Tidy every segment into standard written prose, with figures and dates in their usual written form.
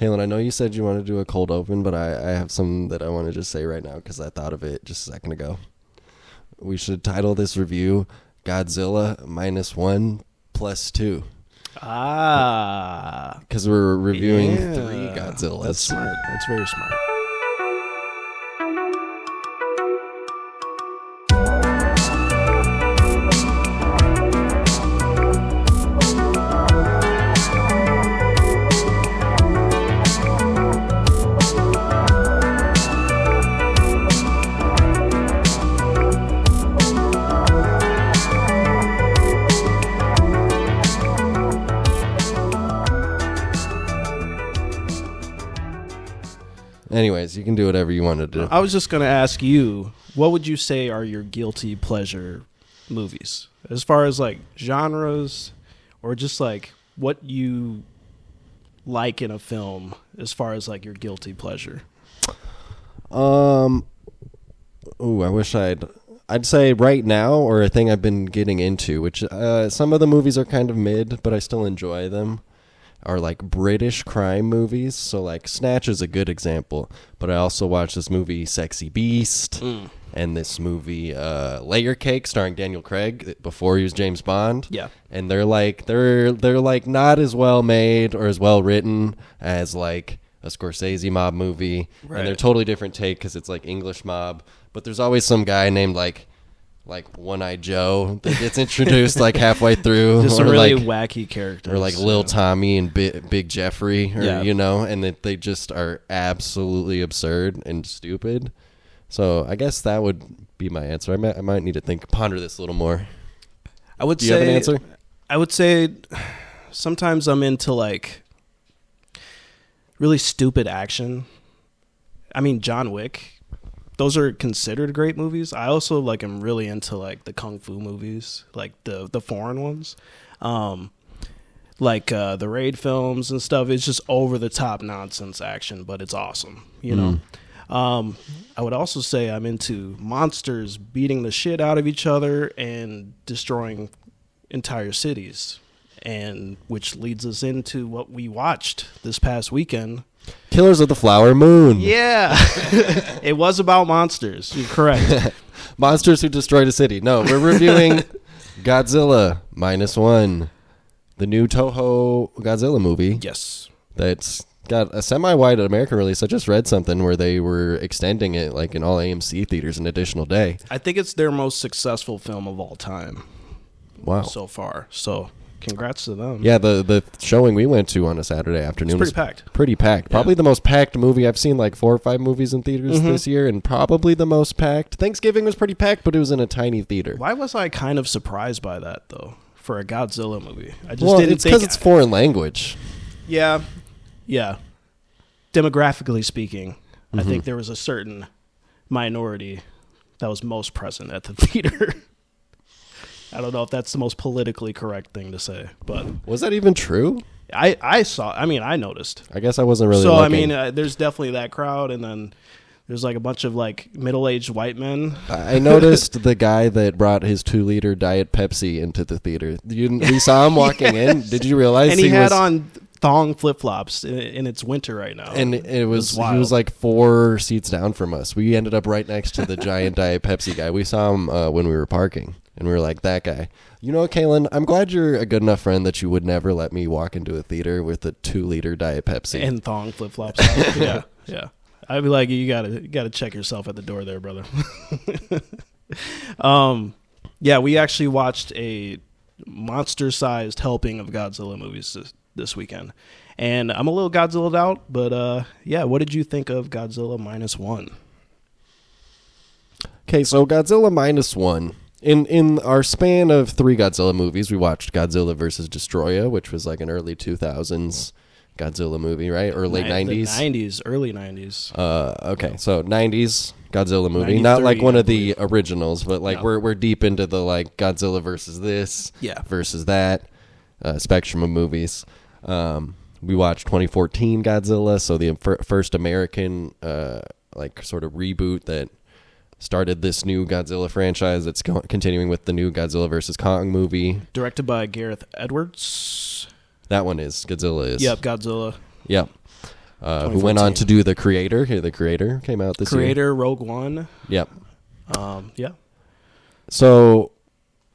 Kaylin, I know you said you want to do a cold open, but I have some that I want to just say right now because I thought of it just a second ago. We should title this review Godzilla Minus One Plus Two. Because we're reviewing 3 Godzillas. That's smart. That's very smart. Anyways, you can do whatever you want to do. I was just going to ask you, what would you say are your guilty pleasure movies? As far as like genres or just like what you like in a film as far as like your guilty pleasure? I wish I'd say right now, or a thing I've been getting into, which some of the movies are kind of mid, but I still enjoy them, are like British crime movies. So like Snatch is a good example, but I also watched this movie Sexy Beast and this movie Layer Cake starring Daniel Craig before he was James Bond. Yeah. And they're like not as well made or as well written as like a Scorsese mob movie. Right. And they're totally different take because it's like English mob, but there's always some guy named like One-Eyed Joe that gets introduced like halfway through. Just or a really like, wacky character. Or like Lil Tommy and Big Jeffrey, or, you know, and that they just are absolutely absurd and stupid. So I guess that would be my answer. I might need to ponder this a little more. Do you have an answer? I would say sometimes I'm into like really stupid action. I mean, John Wick. Those are considered great movies. I also like am really into like the kung fu movies, like the foreign ones, like the Raid films and stuff. It's just over the top nonsense action, but it's awesome, you know. I would also say I'm into monsters beating the shit out of each other and destroying entire cities, and which leads us into what we watched this past weekend. Killers of the Flower Moon. Yeah. It was about monsters. You're correct. Monsters who destroyed a city. No, we're reviewing Godzilla Minus One, the new Toho Godzilla movie. Yes. That's got a semi-wide American release. I just read something where they were extending it like in all AMC theaters an additional day. I think it's their most successful film of all time. Wow. So far. So congrats to them. Yeah, the showing we went to on a Saturday afternoon was packed. Pretty packed. Probably the most packed movie. I've seen like 4 or 5 movies in theaters this year, and probably the most packed. Thanksgiving was pretty packed, but it was in a tiny theater. Why was I kind of surprised by that, though, for a Godzilla movie? I just didn't it's because it's foreign language. Yeah. Yeah. Demographically speaking, I think there was a certain minority that was most present at the theater. I don't know if that's the most politically correct thing to say, but was that even true? I noticed. I guess I wasn't really So, looking. I mean, there's definitely that crowd, and then there's like a bunch of like middle-aged white men. I noticed the guy that brought his 2-liter Diet Pepsi into the theater. We saw him walking in. Did you realize? And he had on thong flip-flops, and it's winter right now. And it was he was like 4 seats down from us. We ended up right next to the giant Diet Pepsi guy. We saw him when we were parking. And we were like, that guy. You know, Kaylin, I'm glad you're a good enough friend that you would never let me walk into a theater with a 2-liter Diet Pepsi. And thong flip-flops. Yeah. I'd be like, you gotta check yourself at the door there, brother. Yeah, we actually watched a monster-sized helping of Godzilla movies this weekend. And I'm a little Godzilla'd out, but yeah, what did you think of Godzilla Minus One? Okay, so Godzilla Minus One. In our span of 3 Godzilla movies, we watched Godzilla vs. Destroya, which was like an early 2000s Godzilla movie, right? Or late 90s? Early 90s. Okay, so 90s Godzilla movie. Not like one of the originals, but like we're deep into the like Godzilla versus this, versus that spectrum of movies. We watched 2014 Godzilla, so the first American like sort of reboot that started this new Godzilla franchise that's continuing with the new Godzilla vs. Kong movie. Directed by Gareth Edwards. That one is. Godzilla is. Yep, Godzilla. Yep. who went on to do The Creator. Here, The Creator came out this year. Creator, Rogue One. Yep. Yeah. So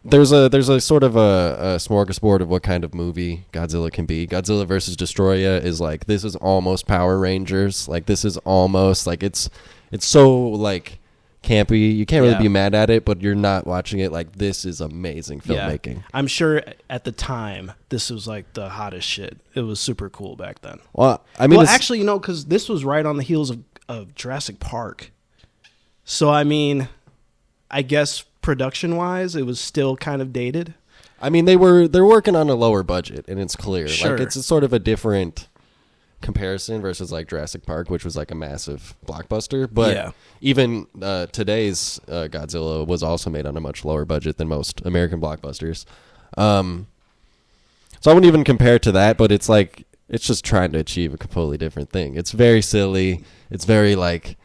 there's a sort of a smorgasbord of what kind of movie Godzilla can be. Godzilla versus Destroya is like, this is almost Power Rangers. Like, this is almost like it's so like campy. You can't really be mad at it, but you're not watching it like, this is amazing filmmaking. Yeah. I'm sure at the time this was like the hottest shit. It was super cool back then. Well, I mean, actually, because this was right on the heels of Jurassic Park. So I mean, I guess production wise, it was still kind of dated. I mean, they're working on a lower budget, and it's clear. Sure. Like, it's a sort of a different comparison versus like Jurassic Park, which was like a massive blockbuster. But even today's Godzilla was also made on a much lower budget than most American blockbusters. So I wouldn't even compare it to that, but it's like, it's just trying to achieve a completely different thing. It's very silly. It's very like,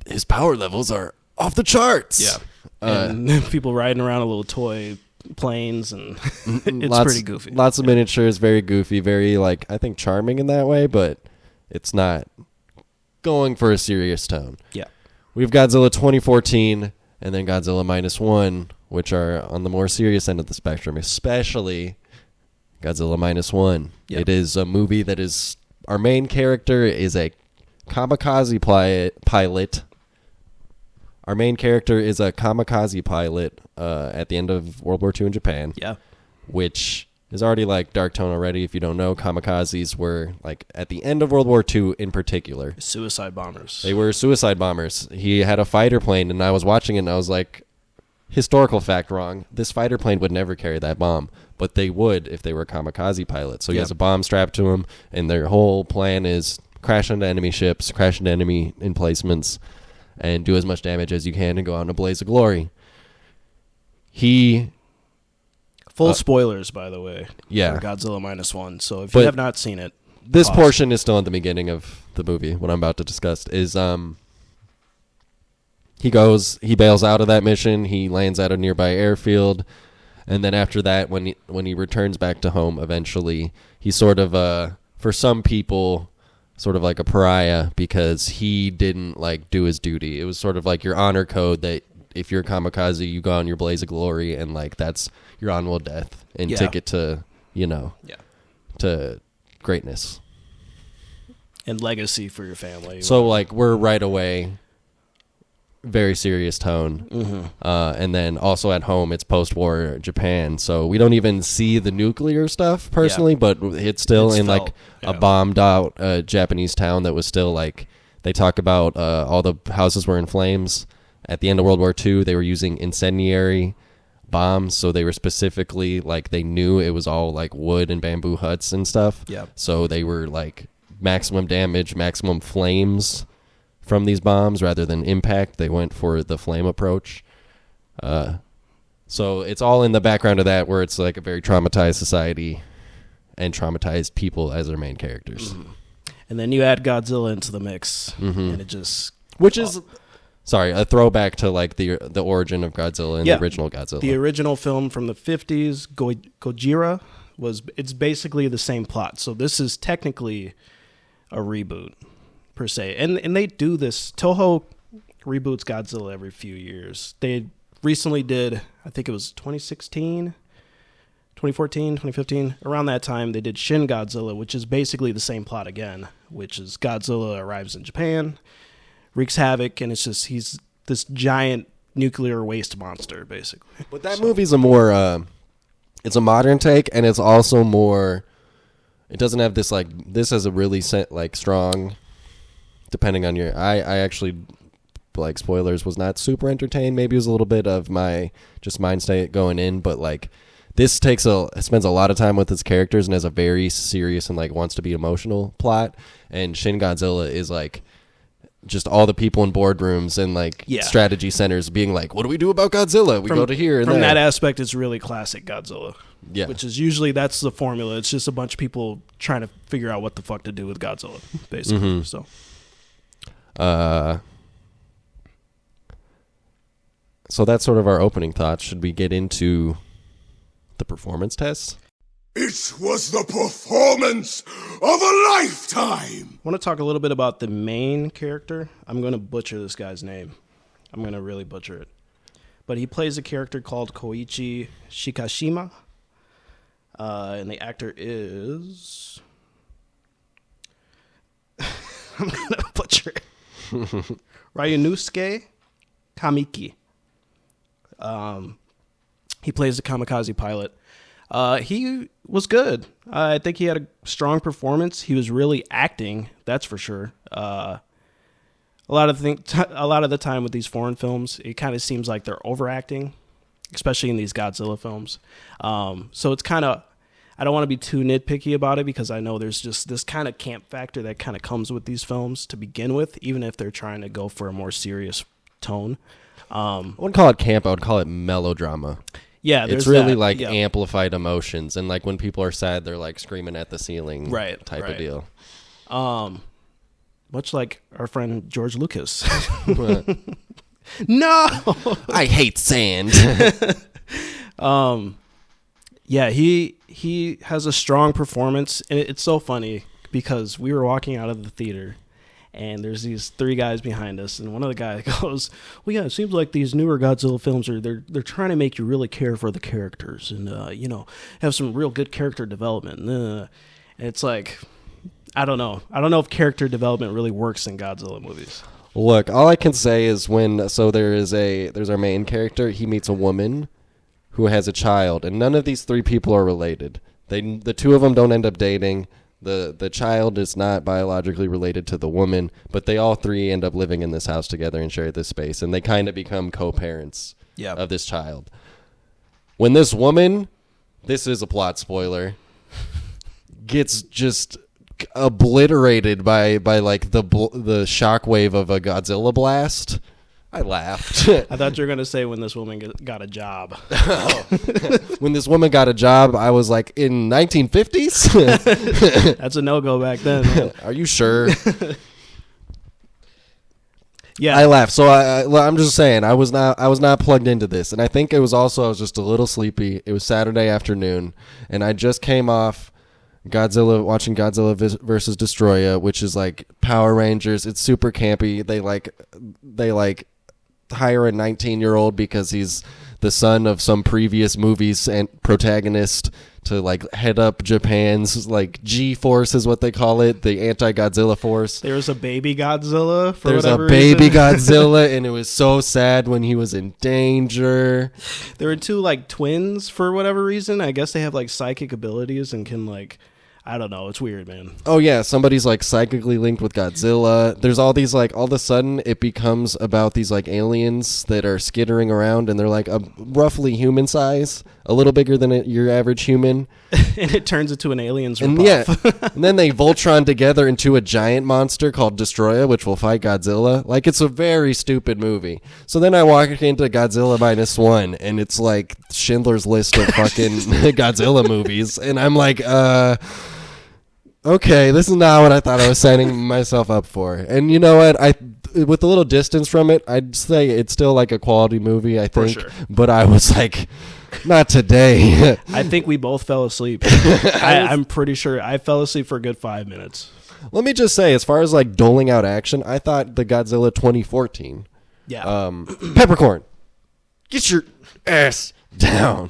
his power levels are off the charts. Yeah. And people riding around a little toy planes, and it's pretty goofy. Lots of miniatures, very goofy, very like, I think charming in that way, but it's not going for a serious tone. Yeah. We've Godzilla 2014 and then Godzilla Minus One, which are on the more serious end of the spectrum, especially Godzilla Minus One. Yep. It is a movie that is, our main character is a kamikaze pilot. Our main character is a kamikaze pilot at the end of World War II in Japan. Yeah. Which is already like dark tone already. If you don't know, kamikazes were like at the end of World War II in particular. Suicide bombers. They were suicide bombers. He had a fighter plane, and I was watching it, and I was like, historical fact wrong. This fighter plane would never carry that bomb, but they would if they were kamikaze pilots. So he has a bomb strapped to him, and their whole plan is crash into enemy ships, crash into enemy emplacements, and do as much damage as you can and go out in a blaze of glory. Full spoilers, by the way, for Godzilla Minus One. So if you have not seen it, this portion is still at the beginning of the movie. What I'm about to discuss is he bails out of that mission. He lands at a nearby airfield, and then after that, when he returns back to home, eventually, he's sort of for some people, sort of like a pariah because he didn't like do his duty. It was sort of like your honor code that if you're a kamikaze, you go on your blaze of glory, and like that's your honorable death and ticket to, to greatness and legacy for your family. So like we're right away very serious tone. Mm-hmm. And then also at home, it's post-war Japan, so we don't even see the nuclear stuff personally, but it's still like a bombed-out Japanese town that was still like, they talk about all the houses were in flames. At the end of World War II, they were using incendiary bombs, so they were specifically, like, they knew it was all, like, wood and bamboo huts and stuff. Yeah. So they were, like, maximum damage, maximum flames from these bombs rather than impact. They went for the flame approach. So it's all in the background of that, where it's like a very traumatized society and traumatized people as their main characters. Mm-hmm. And then you add Godzilla into the mix, and it just... Which is... Sorry, a throwback to like the origin of Godzilla and the original Godzilla. The original film from the 50s, Gojira, it's basically the same plot. So this is technically a reboot, per se. And they do this. Toho reboots Godzilla every few years. They recently did, I think it was 2016, 2014, 2015. Around that time, they did Shin Godzilla, which is basically the same plot again, which is Godzilla arrives in Japan, wreaks havoc, and it's just he's this giant nuclear waste monster, basically. But that movie's a more it's a modern take, and it's also more, it doesn't have this like, this has a really like strong, depending on your, I actually, like, spoilers, was not super entertained. Maybe it was a little bit of my just mind state going in, but like this spends a lot of time with its characters and has a very serious and like wants to be emotional plot. And Shin Godzilla is like just all the people in boardrooms and like strategy centers being like, what do we do about Godzilla? We go to here and from there. That aspect, it's really classic Godzilla. Yeah. Which is usually, that's the formula. It's just a bunch of people trying to figure out what the fuck to do with Godzilla, basically. Mm-hmm. So that's sort of our opening thoughts. Should we get into the performance tests? It was the performance of a lifetime! want to talk a little bit about the main character. I'm going to butcher this guy's name. I'm going to really butcher it. But he plays a character called Koichi Shikashima. And the actor is... I'm going to butcher it. Ryunosuke Kamiki. He plays the kamikaze pilot. He was good. I think he had a strong performance. He was really acting, that's for sure. A lot of the time with these foreign films, it kind of seems like they're overacting, especially in these Godzilla films. So it's kind of, I don't want to be too nitpicky about it because I know there's just this kind of camp factor that kind of comes with these films to begin with, even if they're trying to go for a more serious tone. I wouldn't call it camp. I would call it melodrama. Yeah, it's really amplified emotions, and like when people are sad, they're like screaming at the ceiling, type of deal. Much like our friend George Lucas. No, I hate sand. Yeah, he has a strong performance, and it's so funny because we were walking out of the theater. And there's these three guys behind us, and one of the guys goes, "Well, yeah, it seems like these newer Godzilla films they're trying to make you really care for the characters, and have some real good character development." And it's like, I don't know if character development really works in Godzilla movies. Look, all I can say is there's our main character. He meets a woman who has a child, and none of these three people are related. The two of them don't end up dating. The child is not biologically related to the woman, but they all three end up living in this house together and share this space, and they kind of become co-parents of this child. When this woman, this is a plot spoiler, gets just obliterated by like the shockwave of a Godzilla blast, I laughed. I thought you were going to say when this woman got a job. When this woman got a job, I was like, in 1950s? That's a no-go back then. Man. Are you sure? Yeah. I laughed. So I'm just saying, I was not plugged into this. And I think it was also, I was just a little sleepy. It was Saturday afternoon, and I just came off watching Godzilla versus Destroya, which is like Power Rangers. It's super campy. They hire a 19-year-old because he's the son of some previous movie's and protagonist to like head up Japan's like G-Force is what they call it, the anti-Godzilla force. There's a baby Godzilla for There's whatever a baby reason. Godzilla, and it was so sad when he was in danger. There were two like twins for whatever reason. I guess they have like psychic abilities and can like, I don't know. It's weird, man. Oh, yeah. Somebody's like psychically linked with Godzilla. There's all these like, all of a sudden it becomes about these like aliens that are skittering around, and they're like a roughly human size, a little bigger than your average human. And it turns into an alien's and ripoff. And then they Voltron together into a giant monster called Destroya, which will fight Godzilla. Like, it's a very stupid movie. So then I walk into Godzilla Minus One, and it's like Schindler's List of fucking Godzilla movies. And I'm like, okay, this is not what I thought I was signing myself up for. And you know what? With a little distance from it, I'd say it's still like a quality movie, I think. For sure. But I was like, not today. I think we both fell asleep. I'm pretty sure I fell asleep for a good 5 minutes. Let me just say, as far as like doling out action, I thought the Godzilla 2014. Yeah. Peppercorn, get your ass down.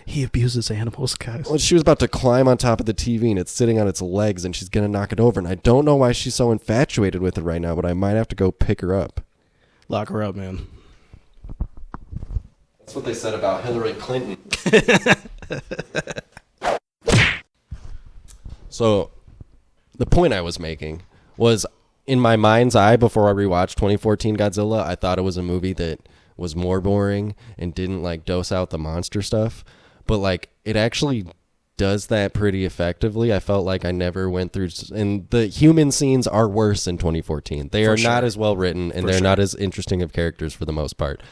He abuses animals, guys. Well, she was about to climb on top of the TV, and it's sitting on its legs, and she's going to knock it over. And I don't know why she's so infatuated with it right now, but I might have to go pick her up. Lock her up, man. That's what they said about Hillary Clinton. So, the point I was making was, in my mind's eye, before I rewatched 2014 Godzilla, I thought it was a movie that was more boring and didn't like dose out the monster stuff. But like, it actually does that pretty effectively. I felt like I never went through, and the human scenes are worse in 2014. They are not as well written, and they're not as interesting of characters for the most part.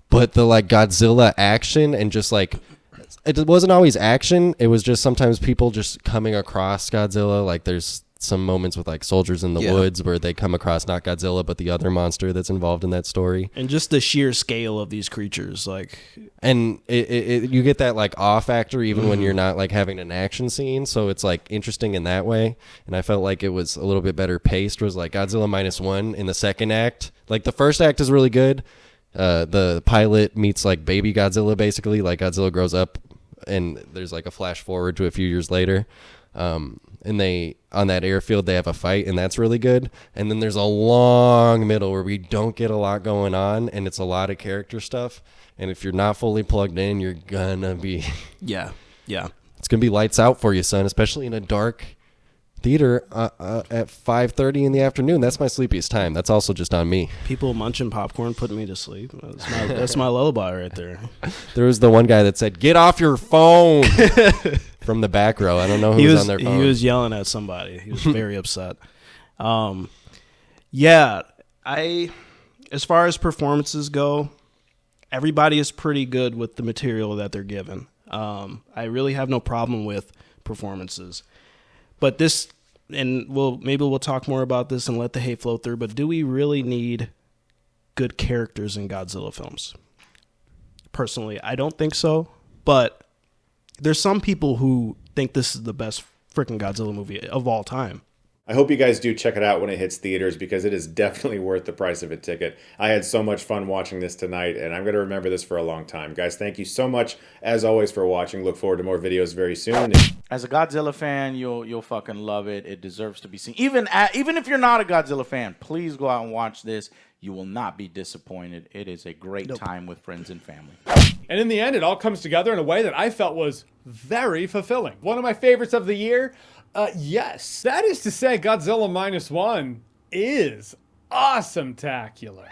But the like Godzilla action, and just like, it wasn't always action. It was just sometimes people just coming across Godzilla. Like there's some moments with like soldiers in the woods where they come across not Godzilla but the other monster that's involved in that story, and just the sheer scale of these creatures, like, and you get that like awe factor even when you're not like having an action scene, so it's like interesting in that way. And I felt like it was a little bit better paced. Was like Godzilla Minus One in the second act. Like the first act is really good. The pilot meets like baby Godzilla, basically, like Godzilla grows up and there's like a flash forward to a few years later. And they, on that airfield, they have a fight, and that's really good. And then there's a long middle where we don't get a lot going on, and it's a lot of character stuff. And if you're not fully plugged in, you're gonna be... Yeah. It's gonna be lights out for you, son, especially in a dark theater at 5:30 in the afternoon. That's my sleepiest time. That's also just on me. People munching popcorn, putting me to sleep. That's my lullaby right there. There was the one guy that said, "Get off your phone!" from the back row. I don't know who was on their phone. He was yelling at somebody. He was very upset. As far as performances go, everybody is pretty good with the material that they're given. I really have no problem with performances. But this, and maybe we'll talk more about this and let the hate flow through, but do we really need good characters in Godzilla films? Personally, I don't think so, but there's some people who think this is the best freaking Godzilla movie of all time. I hope you guys do check it out when it hits theaters, because it is definitely worth the price of a ticket. I had so much fun watching this tonight, and I'm going to remember this for a long time. Guys, thank you so much, as always, for watching. Look forward to more videos very soon. As a Godzilla fan, you'll fucking love it. It deserves to be seen. Even if you're not a Godzilla fan, please go out and watch this. You will not be disappointed. It is a great time with friends and family. And in the end, it all comes together in a way that I felt was very fulfilling. One of my favorites of the year, yes. That is to say, Godzilla Minus One is awesome-tacular.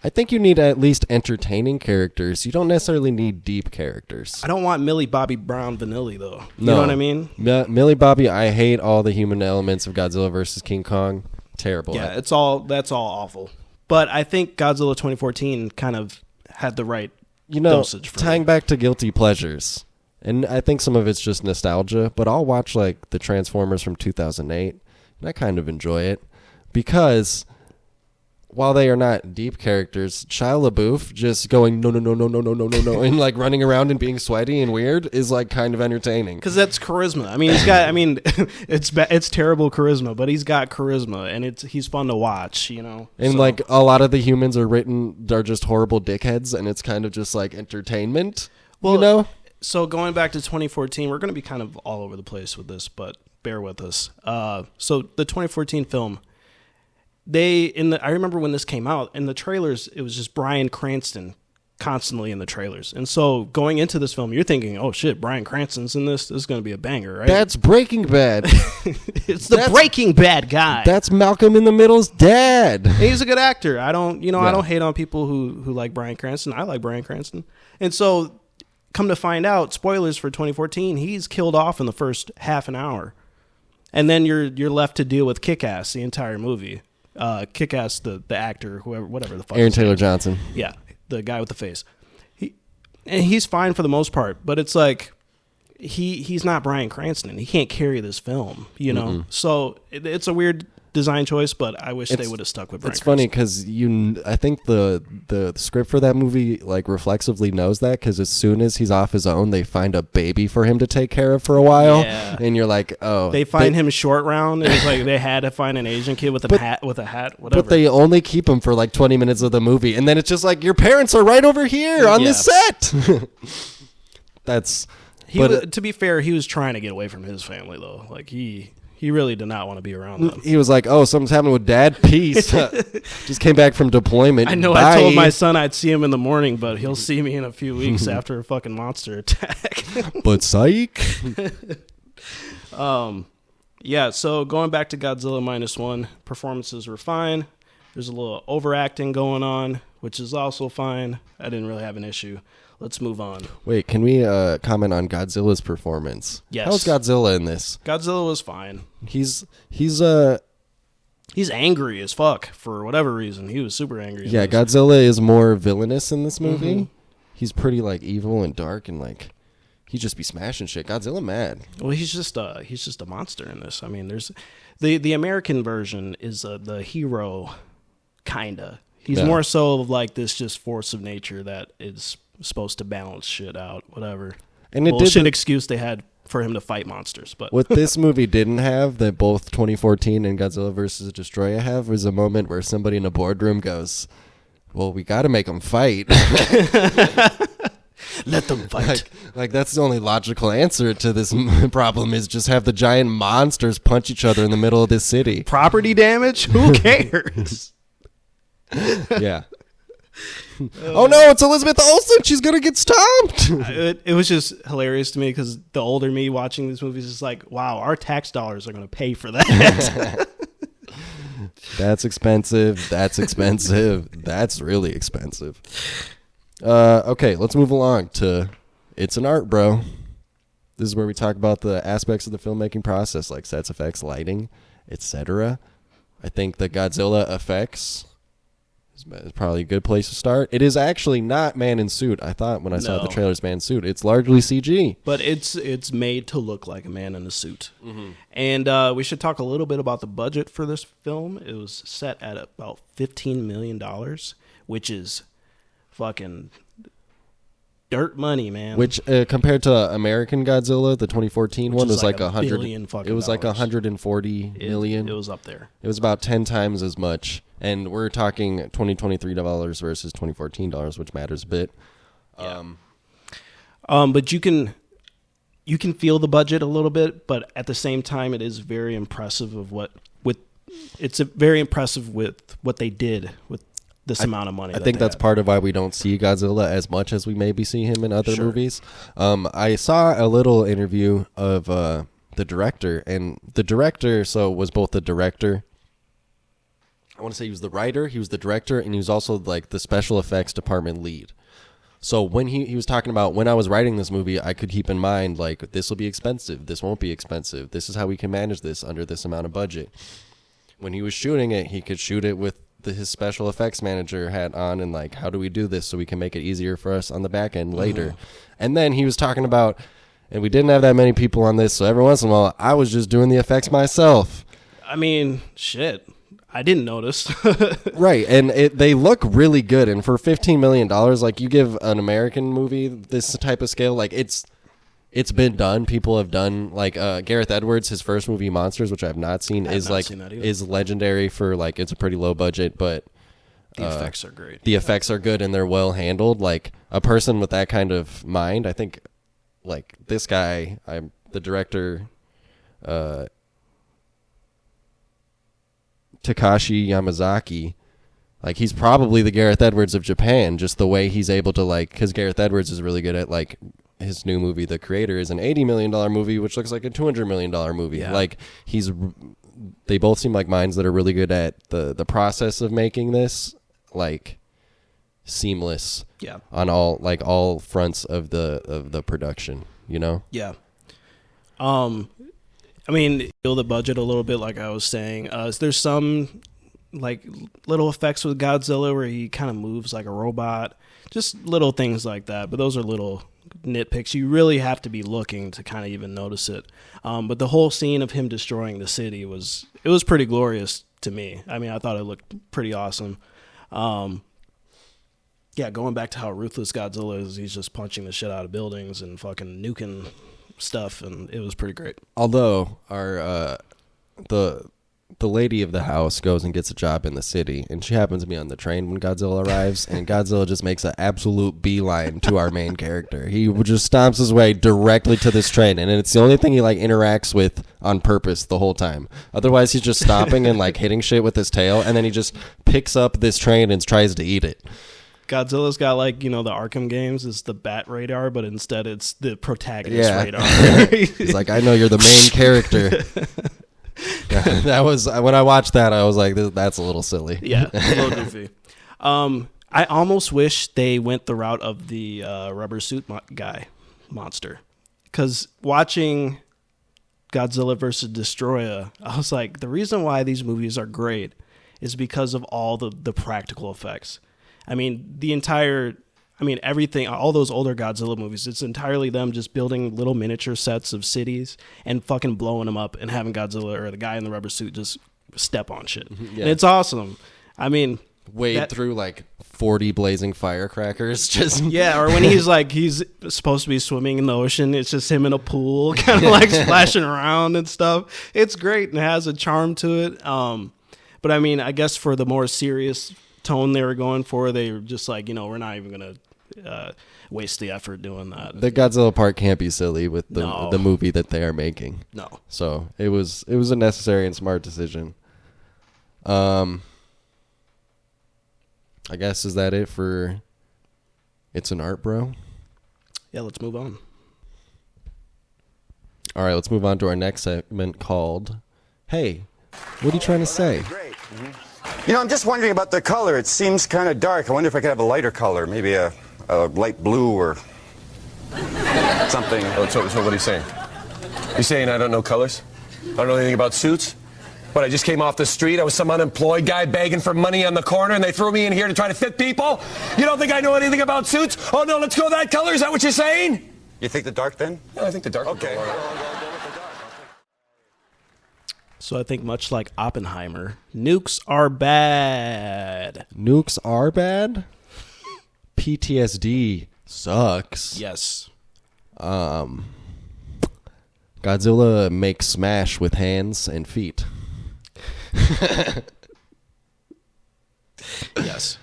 I think you need at least entertaining characters. You don't necessarily need deep characters. I don't want Millie Bobby Brown Vanilli, though. You No. know what I mean? Millie Bobby, I hate all the human elements of Godzilla versus King Kong. Terrible. Yeah, that's all awful. But I think Godzilla 2014 kind of had the right dosage for tying me. back to guilty pleasures. And I think some of it's just nostalgia, but I'll watch like the Transformers from 2008, and I kind of enjoy it because while they are not deep characters, Shia LaBeouf just going no, and like running around and being sweaty and weird is like kind of entertaining. Because that's charisma. I mean, he's got. I mean, it's terrible charisma, but he's got charisma, and he's fun to watch. You know, And like a lot of the humans are just horrible dickheads, and it's kind of just like entertainment. Well, you know. So going back to 2014, we're going to be kind of all over the place with this, but bear with us. So the 2014 film. I remember when this came out, in the trailers, it was just Bryan Cranston constantly in the trailers. And so going into this film, you're thinking, oh shit, Bryan Cranston's in this. This is going to be a banger, right? That's Breaking Bad. That's Breaking Bad guy. That's Malcolm in the Middle's dad. He's a good actor. I don't hate on people who like Bryan Cranston. I like Bryan Cranston. And so come to find out, spoilers for 2014, he's killed off in the first half an hour. And then you're left to deal with Kick-Ass the entire movie. Kick-Ass, the actor, whatever the fuck. Aaron Taylor Johnson. Yeah, the guy with the face. He's fine for the most part, but it's like he's not Bryan Cranston. He can't carry this film, you know. Mm-mm. So it's a weird design choice, but I wish they would have stuck with Bryan It's Cranston. funny because I think the script for that movie like reflexively knows that, because as soon as he's off his own, they find a baby for him to take care of for a while, and you're like, oh, they find him short round. It's like they had to find an Asian kid with a hat, whatever. But they only keep him for like 20 minutes of the movie, and then it's just like your parents are right over here on the set. That's. To be fair, he was trying to get away from his family though. Like he really did not want to be around them. He was like, oh, something's happening with Dad. Peace. Just came back from deployment. I know. Bye. I told my son I'd see him in the morning, but he'll see me in a few weeks after a fucking monster attack. But psych. Yeah, so going back to Godzilla Minus One, performances were fine. There's a little overacting going on, which is also fine. I didn't really have an issue. Let's move on. Wait, can we comment on Godzilla's performance? Yes. How's Godzilla in this? Godzilla was fine. He's angry as fuck for whatever reason. He was super angry. Yeah, Godzilla is more villainous in this movie. Mm-hmm. He's pretty like evil and dark and like he'd just be smashing shit. Godzilla mad. Well, he's just a monster in this. I mean, there's the American version is the hero, kinda. He's more so of like this just force of nature that is supposed to balance shit out, whatever. And it bullshit did excuse they had for him to fight monsters. But what this movie didn't have that both 2014 and Godzilla vs. Destroyer have was a moment where somebody in a boardroom goes, well, we got to make them fight. Let them fight. Like that's the only logical answer to this problem is just have the giant monsters punch each other in the middle of this city. Property damage? Who cares? Yeah. Oh no, it's Elizabeth Olsen. She's going to get stomped. It was just hilarious to me because the older me watching these movies is like, wow, our tax dollars are going to pay for that. That's expensive. That's expensive. That's really expensive. Okay, let's move along to It's an Art, Bro. This is where we talk about the aspects of the filmmaking process, like sets, effects, lighting, etc. I think the Godzilla effects is probably a good place to start. It is actually not man in suit. I thought when I saw the trailers man in suit. It's largely CG. But it's made to look like a man in a suit. Mm-hmm. And we should talk a little bit about the budget for this film. It was set at about $15 million, which is fucking dirt money, man. Which compared to American Godzilla, the 2014 one was like 100 billion fucking it was like dollars. 140 million. It was up there. It was about 10 times as much. And we're talking 2023 dollars versus 2014 dollars, which matters a bit. But you can feel the budget a little bit, but at the same time, it is very impressive very impressive with what they did with this amount of money. I think that's part of why we don't see Godzilla as much as we maybe see him in other movies. I saw a little interview of the director, and the director was both the director. I want to say he was the writer, he was the director, and he was also like the special effects department lead. So when he was talking about when I was writing this movie, I could keep in mind like this will be expensive, this won't be expensive, this is how we can manage this under this amount of budget. When he was shooting it, he could shoot it with his special effects manager hat on and like, how do we do this so we can make it easier for us on the back end later? And then he was talking about, and we didn't have that many people on this, so every once in a while I was just doing the effects myself. I mean, shit. I didn't notice. Right, and they look really good. And for $15 million, like you give an American movie this type of scale, like it's been done. People have done like Gareth Edwards, his first movie Monsters, which I have not seen, is legendary for like it's a pretty low budget, but the effects are great. The effects are good and they're well handled. Like a person with that kind of mind, I think, like this guy, the director. Takashi Yamazaki, like he's probably the Gareth Edwards of Japan, just the way he's able to like, because Gareth Edwards is really good at like his new movie The Creator is an $80 million movie which looks like a $200 million movie. Like they both seem like minds that are really good at the process of making this like seamless on all fronts of the production, you know. I mean, feel the budget a little bit, like I was saying. There's some like little effects with Godzilla where he kind of moves like a robot, just little things like that. But those are little nitpicks. You really have to be looking to kind of even notice it. But the whole scene of him destroying the city was pretty glorious to me. I mean, I thought it looked pretty awesome. Going back to how ruthless Godzilla is, he's just punching the shit out of buildings and fucking nuking stuff, and it was pretty great. Although our the lady of the house goes and gets a job in the city, and she happens to be on the train when Godzilla arrives, and Godzilla just makes an absolute beeline to our main character. He just stomps his way directly to this train, and it's the only thing he like interacts with on purpose the whole time. Otherwise, he's just stomping and like hitting shit with his tail, and then he just picks up this train and tries to eat it. Godzilla's got like, the Arkham games is the bat radar, but instead it's the protagonist radar. He's like, I know you're the main character. That was when I watched that, I was like, that's a little silly. Yeah, a little goofy. I almost wish they went the route of the rubber suit guy monster, because watching Godzilla vs. Destroyer, I was like, the reason why these movies are great is because of all the practical effects. I mean, the entire, I mean, everything, all those older Godzilla movies, it's entirely them just building little miniature sets of cities and fucking blowing them up and having Godzilla or the guy in the rubber suit just step on shit. Yeah. And it's awesome. I mean, Wade through like 40 blazing firecrackers. Just yeah, or when he's supposed to be swimming in the ocean, it's just him in a pool, kind of like splashing around and stuff. It's great and it has a charm to it. But I mean, I guess for the more serious tone they were going for, they were just like, we're not even gonna waste the effort doing that. the Godzilla part can't be silly with No. the movie that they are making. No. So it was a necessary and smart decision. I guess is that it for It's an Art Bro? Yeah, let's move on. All right, let's move on to our next segment called Hey, what are you trying to say? Great. I'm just wondering about the color. It seems kind of dark. I wonder if I could have a lighter color, maybe a light blue or something. Oh, so what are you saying? You saying I don't know colors? I don't know anything about suits? What, I just came off the street, I was some unemployed guy begging for money on the corner, and they threw me in here to try to fit people? You don't think I know anything about suits? Oh, no, let's go that color? Is that what you're saying? You think the dark then? Yeah, I think the dark would Okay. go all right. So I think much like Oppenheimer, nukes are bad. Nukes are bad? PTSD sucks. Yes. Godzilla makes smash with hands and feet. Yes.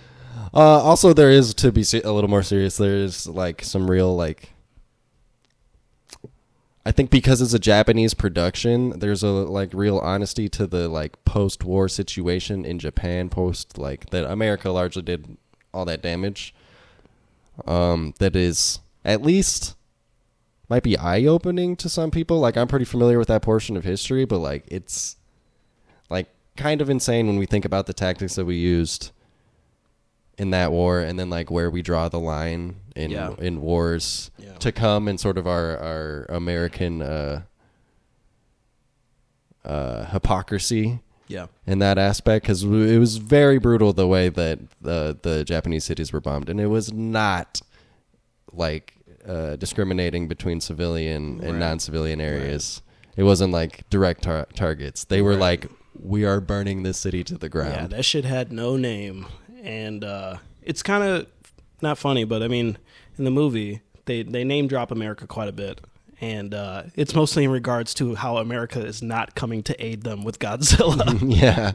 Also, there is, to be a little more serious, there is like some real I think because it's a Japanese production, there's a real honesty to the post-war situation in Japan, that America largely did all that damage. That is at least might be eye-opening to some people. I'm pretty familiar with that portion of history, but it's kind of insane when we think about the tactics that we used in that war, and then where we draw the line in wars to come, and sort of our American hypocrisy in that aspect, because it was very brutal the way that the Japanese cities were bombed, and it was not discriminating between civilian and non-civilian areas. It wasn't direct targets. They were we are burning this city to the ground. Yeah, that shit had no name. And it's kind of not funny, but I mean, in the movie, they name drop America quite a bit. And it's mostly in regards to how America is not coming to aid them with Godzilla. Yeah.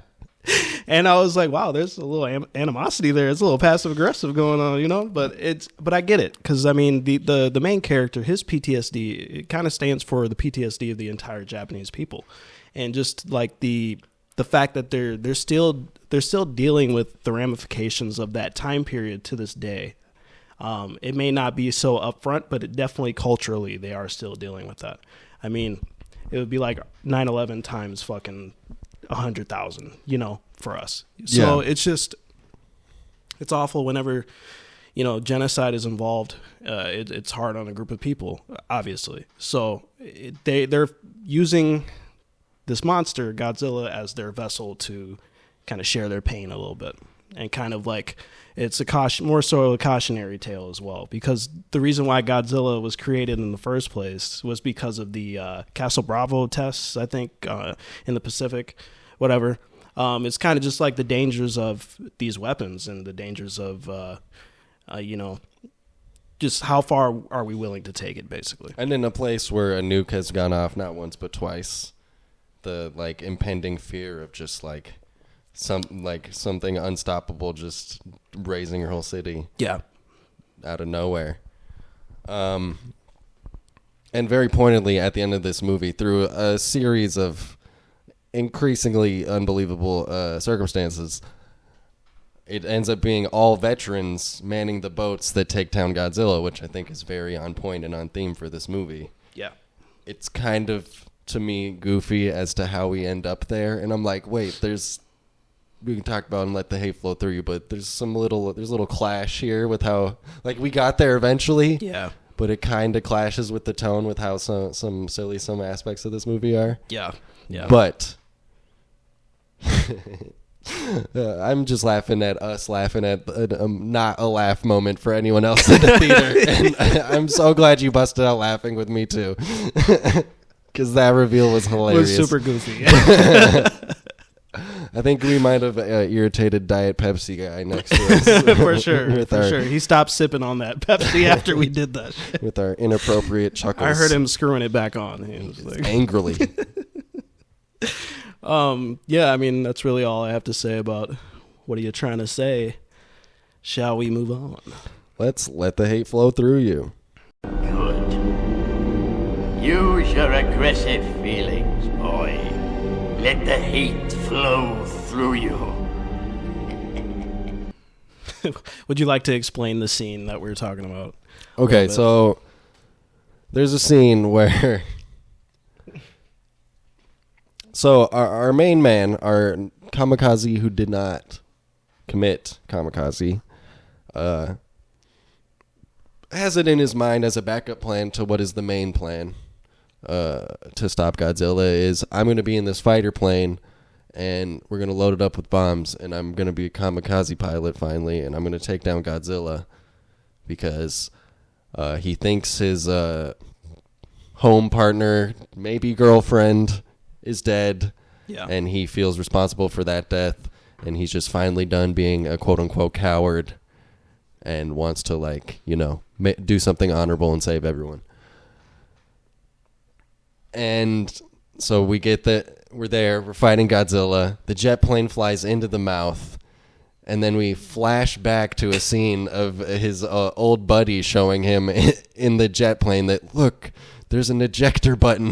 And I was like, wow, there's a little animosity there. It's a little passive aggressive going on, But I get it, because I mean, the main character, his PTSD, it kind of stands for the PTSD of the entire Japanese people, and just the fact that they're still dealing with the ramifications of that time period to this day. It may not be so upfront, but it definitely culturally they are still dealing with that. I mean, it would be like 9/11 times fucking 100,000, for us. So it's awful whenever, genocide is involved. It's hard on a group of people, obviously. So they're using this monster, Godzilla, as their vessel to kind of share their pain a little bit. And kind of it's more so a cautionary tale as well, because the reason why Godzilla was created in the first place was because of the Castle Bravo tests, I think, in the Pacific, whatever. It's kind of just the dangers of these weapons and the dangers of, just how far are we willing to take it, basically. And in a place where a nuke has gone off not once but twice, the impending fear of just something unstoppable just raising your whole city out of nowhere. And very pointedly at the end of this movie, through a series of increasingly unbelievable circumstances, it ends up being all veterans manning the boats that take down Godzilla, which I think is very on point and on theme for this movie. Yeah. It's kind of, to me, goofy as to how we end up there, and I'm like, wait, we can talk about and let the hate flow through you, but there's a little clash here with how we got there eventually. Yeah. But it kind of clashes with the tone with how some silly some aspects of this movie are. Yeah. Yeah. But I'm just laughing at us laughing at not a laugh moment for anyone else in the theater. And I'm so glad you busted out laughing with me too. Because that reveal was It hilarious. was super goofy. I think we might have irritated Diet Pepsi guy next to us. For sure. With For our, sure. He stopped sipping on that Pepsi after we did that shit. With our inappropriate chuckles. I heard him screwing it back on. He was like, angrily. yeah, I mean, that's really all I have to say about what are you trying to say. Shall we move on? Let's let the hate flow through you. Good. Use your aggressive feelings, boy. Let the hate flow through you. Would you like to explain the scene that we were talking about? Okay, so there's a scene where... So our main man, our kamikaze who did not commit kamikaze, has it in his mind as a backup plan to what is the main plan to stop Godzilla is, I'm going to be in this fighter plane and we're going to load it up with bombs and I'm going to be a kamikaze pilot finally and I'm going to take down Godzilla because he thinks his home partner, maybe girlfriend, is dead, and he feels responsible for that death, and he's just finally done being a quote-unquote coward and wants to, like, you know, do something honorable and save everyone. And so we're there, we're fighting Godzilla, the jet plane flies into the mouth, and then we flash back to a scene of his old buddy showing him in the jet plane that, look, there's an ejector button.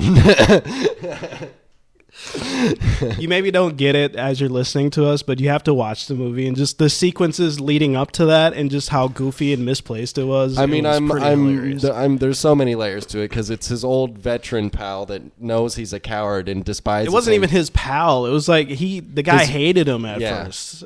You maybe don't get it as you're listening to us, but you have to watch the movie and just the sequences leading up to that and just how goofy and misplaced it was. I mean, hilarious. there's so many layers to it because it's his old veteran pal that knows he's a coward and despises It wasn't him. even his pal. It was like the guy hated him at first.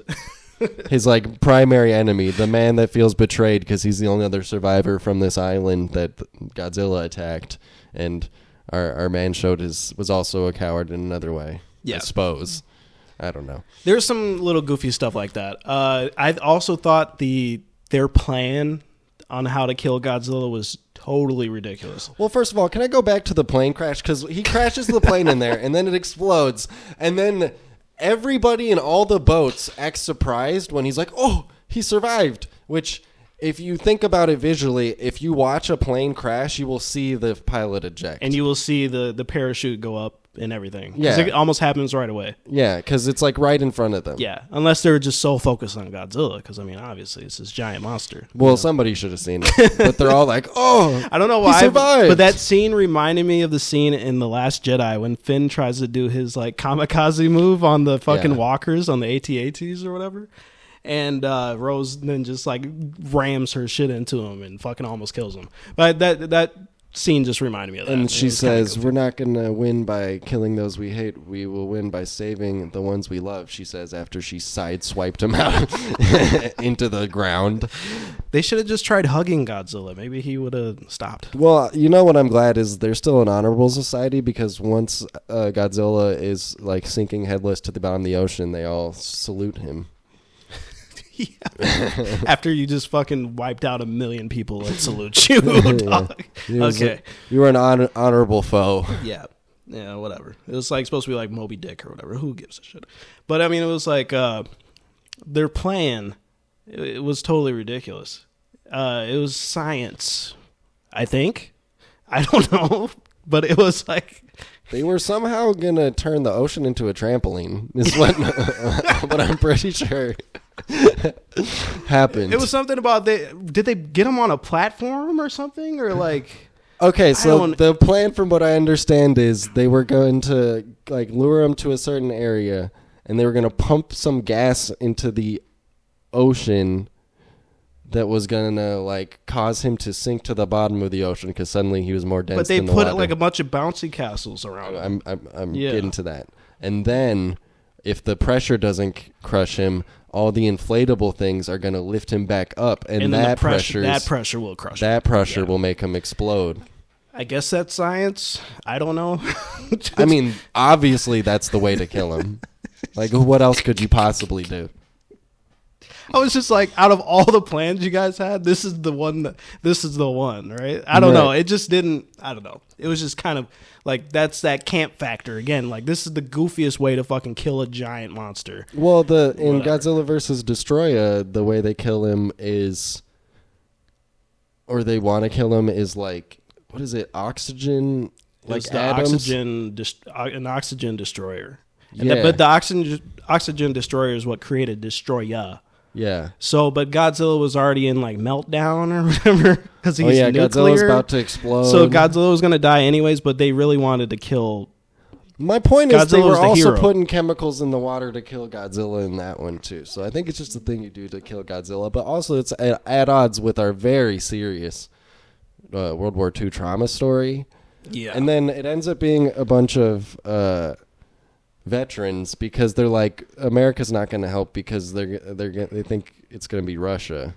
His like primary enemy, the man that feels betrayed because he's the only other survivor from this island that Godzilla attacked, and our man was also a coward in another way. Yeah. I suppose. I don't know. There's some little goofy stuff like that. I also thought their plan on how to kill Godzilla was totally ridiculous. Well, first of all, can I go back to the plane crash? Because he crashes the plane in there, and then it explodes, and then everybody in all the boats acts surprised when he's like, oh, he survived, which... If you think about it visually, if you watch a plane crash, you will see the pilot eject. And you will see the parachute go up and everything. Yeah. It almost happens right away. Yeah, because it's like right in front of them. Yeah, unless they're just so focused on Godzilla, because, I mean, obviously, it's this giant monster. Well, somebody should have seen it. But they're all like, oh, I don't know why, he survived. but that scene reminded me of the scene in The Last Jedi when Finn tries to do his, like, kamikaze move on the fucking walkers, on the AT-ATs or whatever. And Rose then just like rams her shit into him and fucking almost kills him. But that scene just reminded me of that. And she says, we're not going to win by killing those we hate. We will win by saving the ones we love, she says, after she sideswiped him out into the ground. They should have just tried hugging Godzilla. Maybe he would have stopped. Well, you know what I'm glad is there's still an honorable society, because once Godzilla is like sinking headless to the bottom of the ocean, they all salute him. Yeah. After you just fucking wiped out 1 million people that salute you, dog. Okay. You were an honorable foe. Yeah. Yeah, whatever. It was like supposed to be like Moby Dick or whatever. Who gives a shit? But I mean, it was like their plan. It was totally ridiculous. It was science, I think. I don't know. But it was like... They were somehow going to turn the ocean into a trampoline, is what, what I'm pretty sure happened. It was something about did they get him on a platform or something? Or like... Okay, so the plan from what I understand is they were going to like lure him to a certain area, and they were going to pump some gas into the ocean that was going to like cause him to sink to the bottom of the ocean because suddenly he was more dense than the water. But they put like a bunch of bouncy castles around him. I'm getting to that. And then if the pressure doesn't crush him, all the inflatable things are going to lift him back up, and that pressure will crush him. That pressure will make him explode. I guess that's science. I don't know. I mean, obviously that's the way to kill him. Like, what else could you possibly do? I was just like, out of all the plans you guys had, this is the one, right? I don't know. It just didn't, I don't know. It was just kind of like, that's that camp factor again. Like, this is the goofiest way to fucking kill a giant monster. Well, in Godzilla versus Destroya, the way they kill him is, or they want to kill him is like, what is it? Oxygen, like atoms? An oxygen destroyer. Yeah. But the oxygen destroyer is what created Destroya. Yeah. So, but Godzilla was already in like meltdown or whatever because he's nuclear. Godzilla's about to explode. So Godzilla was going to die anyways, but they really wanted to kill. My point is, they Godzilla were was the also hero. putting chemicals in the water to kill Godzilla in that one too. So I think it's just the thing you do to kill Godzilla, but also it's at odds with our very serious World War II trauma story. Yeah. And then it ends up being a bunch of veterans because they're like, America's not going to help because they think it's going to be Russia.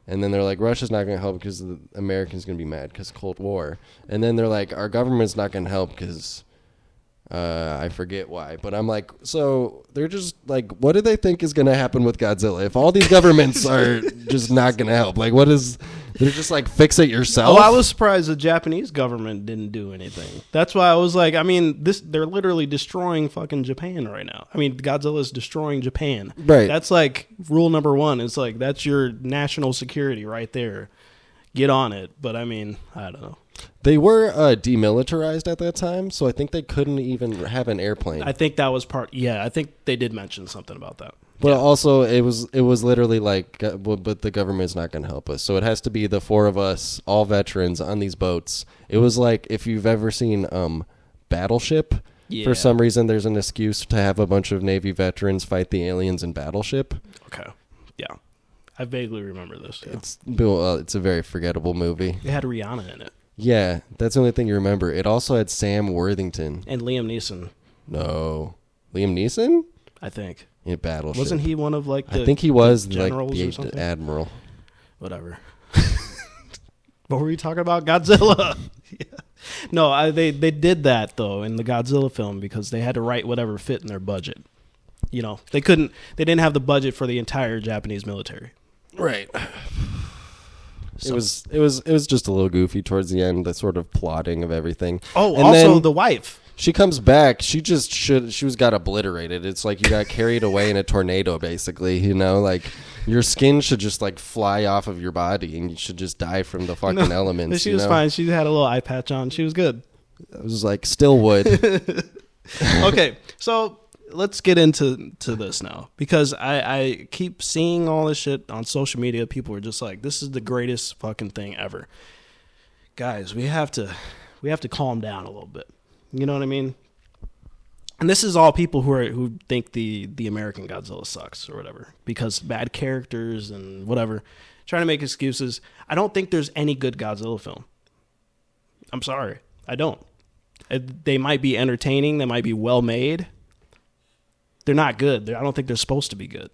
And then they're like, Russia's not going to help because the Americans going to be mad because Cold War. And then they're like, our government's not going to help because I forget why. But I'm like, so they're just like, what do they think is going to happen with Godzilla? If all these governments are just not going to help, like what is... They're just like, fix it yourself. Oh, I was surprised the Japanese government didn't do anything. That's why I was like, I mean, they're literally destroying fucking Japan right now. I mean, Godzilla's destroying Japan. Right. That's like rule number one. It's like, that's your national security right there. Get on it. But I mean, I don't know. They were demilitarized at that time, so I think they couldn't even have an airplane. I think that was part. Yeah, I think they did mention something about that. But also, it was literally like, but the government's not going to help us. So it has to be the four of us, all veterans, on these boats. It was like, if you've ever seen Battleship, for some reason there's an excuse to have a bunch of Navy veterans fight the aliens in Battleship. Okay. Yeah. I vaguely remember this. Yeah. It's a very forgettable movie. It had Rihanna in it. Yeah, that's the only thing you remember. It also had Sam Worthington. And Liam Neeson. No. Liam Neeson? I think. In Battleship. Wasn't he one of like the I think he was like generals the admiral. Whatever. What were we talking about? Godzilla. Yeah. No, they did that though in the Godzilla film because they had to write whatever fit in their budget. You know, they didn't have the budget for the entire Japanese military. Right. So. It was just a little goofy towards the end, the sort of plotting of everything. Oh, and also then the wife. She comes back. She got obliterated. It's like you got carried away in a tornado, basically. You know, like your skin should just like fly off of your body, and you should just die from the fucking elements. She was fine. She had a little eye patch on. She was good. It was like still wood. Okay, so let's get into this now because I keep seeing all this shit on social media. People are just like, "This is the greatest fucking thing ever." Guys, we have to calm down a little bit. You know what I mean? And this is all people who think the American Godzilla sucks or whatever because bad characters and whatever, trying to make excuses. I don't think there's any good Godzilla film. I'm sorry, I don't. They might be entertaining. They might be well made. They're not good. I don't think they're supposed to be good.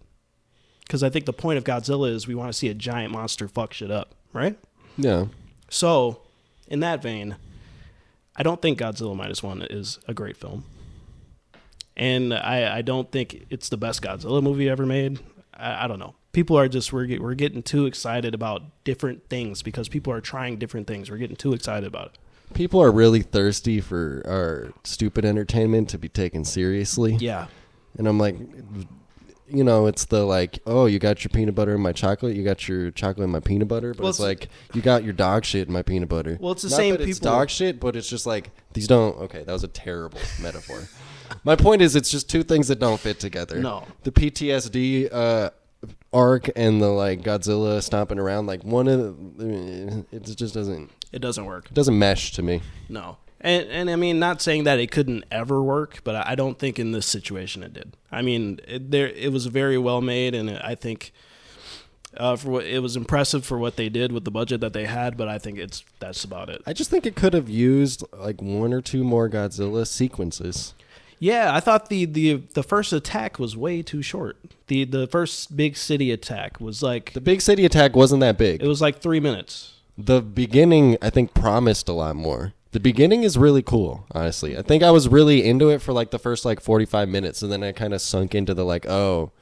Because I think the point of Godzilla is we want to see a giant monster fuck shit up, right? Yeah. So, in that vein, I don't think Godzilla Minus One is a great film. And I don't think it's the best Godzilla movie ever made. I don't know. People are just, we're getting too excited about different things because people are trying different things. We're getting too excited about it. People are really thirsty for our stupid entertainment to be taken seriously. Yeah. And I'm like, you know, it's the like, oh, you got your peanut butter in my chocolate, you got your chocolate in my peanut butter, but it's like, you got your dog shit in my peanut butter. Well, it's the Not same that people. It's dog shit, but it's just like, these don't, okay, that was a terrible metaphor. My point is, it's just two things that don't fit together. No. The PTSD arc and the like Godzilla stomping around, like one of the, it just doesn't. It doesn't work. It doesn't mesh to me. No. And I mean, not saying that it couldn't ever work, but I don't think in this situation it did. I mean, it was very well made, and I think it was impressive for what they did with the budget that they had, but I think that's about it. I just think it could have used like one or two more Godzilla sequences. Yeah, I thought the first attack was way too short. The first big city attack was like... The big city attack wasn't that big. It was like 3 minutes. The beginning, I think, promised a lot more. The beginning is really cool, honestly. I think I was really into it for like the first like 45 minutes, and then I kind of sunk into the like, oh,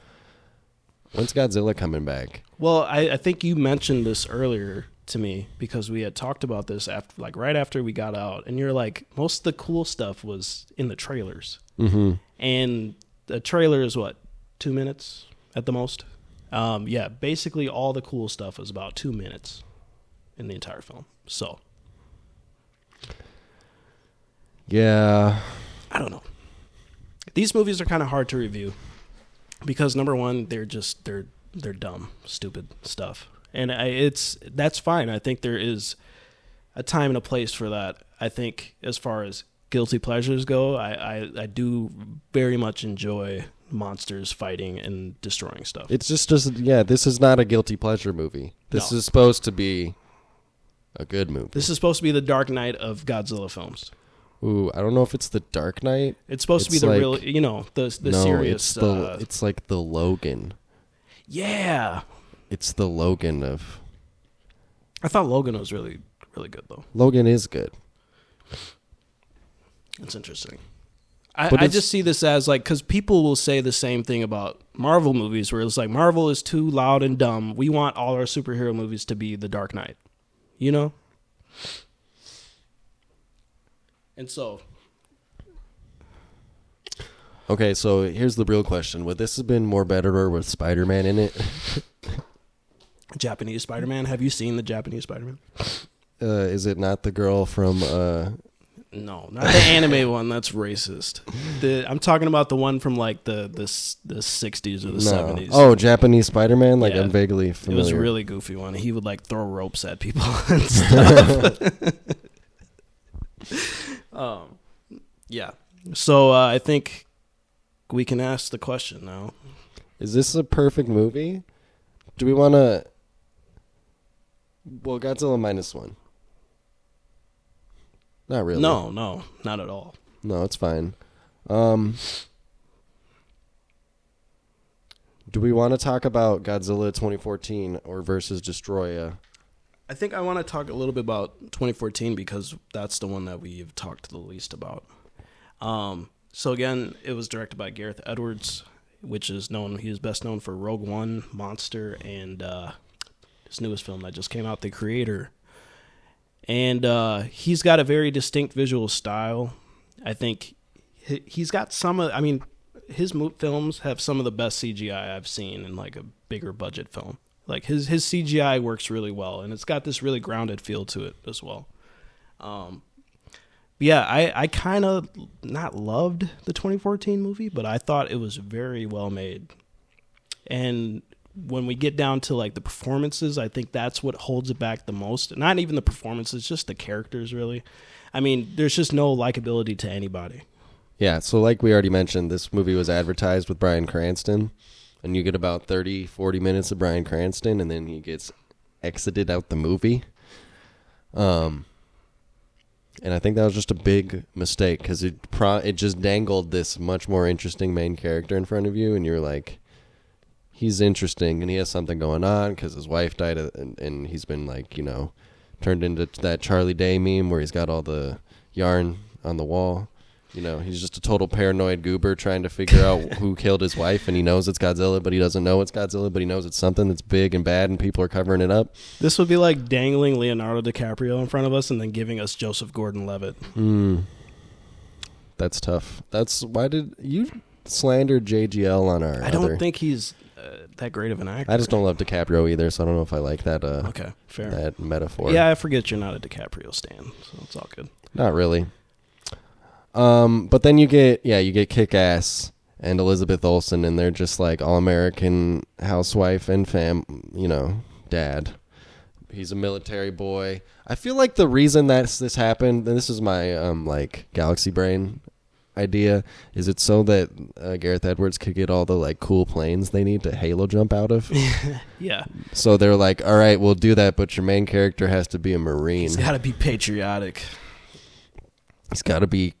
when's Godzilla coming back? Well, I think you mentioned this earlier to me because we had talked about this after, like right after we got out, and you're like, most of the cool stuff was in the trailers, and the trailer is what, 2 minutes at the most. Yeah, basically all the cool stuff is about 2 minutes in the entire film. So, yeah, I don't know. These movies are kind of hard to review because number one, they're dumb, stupid stuff. And that's fine. I think there is a time and a place for that. I think as far as guilty pleasures go, I do very much enjoy monsters fighting and destroying stuff. It's just this is not a guilty pleasure movie. This is supposed to be a good movie. This is supposed to be the Dark Knight of Godzilla films. Ooh, I don't know if it's the Dark Knight. It's supposed to be the like, real, the serious. It's like the Logan. Yeah. It's the Logan of... I thought Logan was really, really good, though. Logan is good. It's interesting. I just see this as, like, because people will say the same thing about Marvel movies, where it's like, Marvel is too loud and dumb. We want all our superhero movies to be the Dark Knight. You know? And so... Okay, so here's the real question. Would this have been more better with Spider-Man in it? Japanese Spider-Man. Have you seen the Japanese Spider-Man? Is it not the girl from... No, not the anime one. That's racist. I'm talking about the one from like the 60s or the 70s. Oh, Japanese Spider-Man? Like, Yeah. I'm vaguely familiar. It was a really goofy one. He would like throw ropes at people and stuff. Yeah. So I think we can ask the question now. Is this a perfect movie? Do we want to... Well, Godzilla Minus One. Not really. No, not at all. No, it's fine. Do we want to talk about Godzilla 2014 or versus Destroya? I think I want to talk a little bit about 2014 because that's the one that we've talked the least about. So again, it was directed by Gareth Edwards, which is known. He is best known for Rogue One, Monster, and his newest film that just came out, The Creator. And he's got a very distinct visual style. I think he's got his films have some of the best CGI I've seen in like a bigger budget film. Like his CGI works really well, and it's got this really grounded feel to it as well. Yeah, I kind of not loved the 2014 movie, but I thought it was very well made. And when we get down to like the performances, I think that's what holds it back the most. Not even the performances, just the characters, really. I mean, there's just no likability to anybody. Yeah, so like we already mentioned, this movie was advertised with Bryan Cranston, and you get about 30, 40 minutes of Bryan Cranston, and then he gets exited out the movie. And I think that was just a big mistake, because it just dangled this much more interesting main character in front of you, and you're like... He's interesting, and he has something going on because his wife died, and he's been like, turned into that Charlie Day meme where he's got all the yarn on the wall. He's just a total paranoid goober trying to figure out who killed his wife, and he knows it's Godzilla, but he doesn't know it's Godzilla, but he knows it's something that's big and bad, and people are covering it up. This would be like dangling Leonardo DiCaprio in front of us and then giving us Joseph Gordon-Levitt. That's tough. Why did you slander JGL on our... I don't think he's... that great of an actor. I just don't love DiCaprio either, so I don't know if I like that. Okay, fair. That metaphor. Yeah, I forget you're not a DiCaprio stan, so it's all good. Not really. But then you get Kick-Ass and Elizabeth Olsen, and they're just like all-American housewife and dad. He's a military boy. I feel like the reason that this happened, and this is my galaxy brain idea, is it so that Gareth Edwards could get all the like cool planes they need to Halo jump out of. Yeah. So they're like, all right, we'll do that, but your main character has to be a Marine. He's got to be patriotic. He's got to be,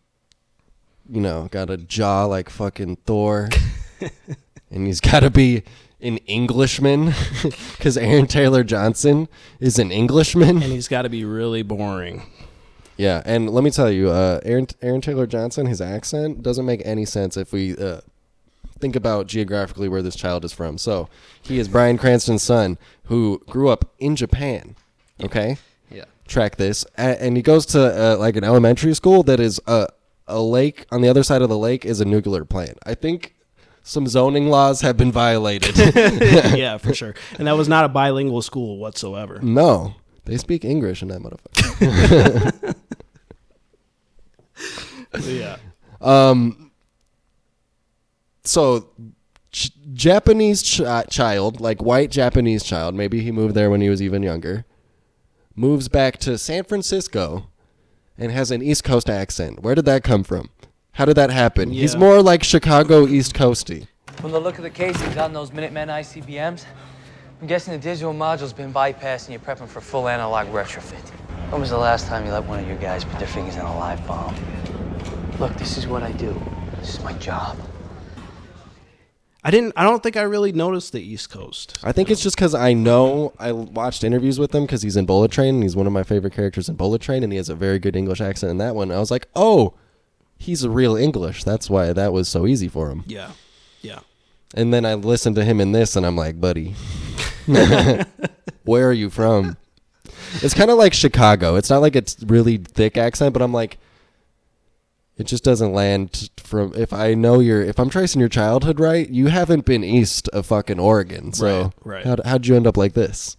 got a jaw like fucking Thor. And he's got to be an Englishman because Aaron Taylor Johnson is an Englishman. And he's got to be really boring. Yeah, and let me tell you, Aaron Taylor Johnson, his accent doesn't make any sense if we think about geographically where this child is from. So he is Bryan Cranston's son, who grew up in Japan. Okay, Yeah. track this, and he goes to like an elementary school that is a lake. On the other side of the lake is a nuclear plant. I think some zoning laws have been violated. Yeah, for sure. And that was not a bilingual school whatsoever. No, they speak English in that motherfucker. Yeah. So Japanese child, like white Japanese child, maybe he moved there when he was even younger, moves back to San Francisco and has an East Coast accent. Where did that come from? How did that happen? Yeah. He's more like Chicago East Coasty. From the look of the casings on those Minutemen ICBMs, I'm guessing the digital module's been bypassed and you're prepping for full analog retrofit. When was the last time you let one of your guys put their fingers in a live bomb? Look, this is what I do. This is my job. I don't think I really noticed the East Coast. I think it's just because I watched interviews with him because he's in Bullet Train and he's one of my favorite characters in Bullet Train and he has a very good English accent in that one. I was like, oh, he's a real English. That's why that was so easy for him. Yeah. Yeah. And then I listened to him in this and I'm like, buddy, where are you from? It's kind of like Chicago. It's not like it's really thick accent, but I'm like, it just doesn't land from, if I'm tracing your childhood right, you haven't been east of fucking Oregon. So Right. how'd you end up like this?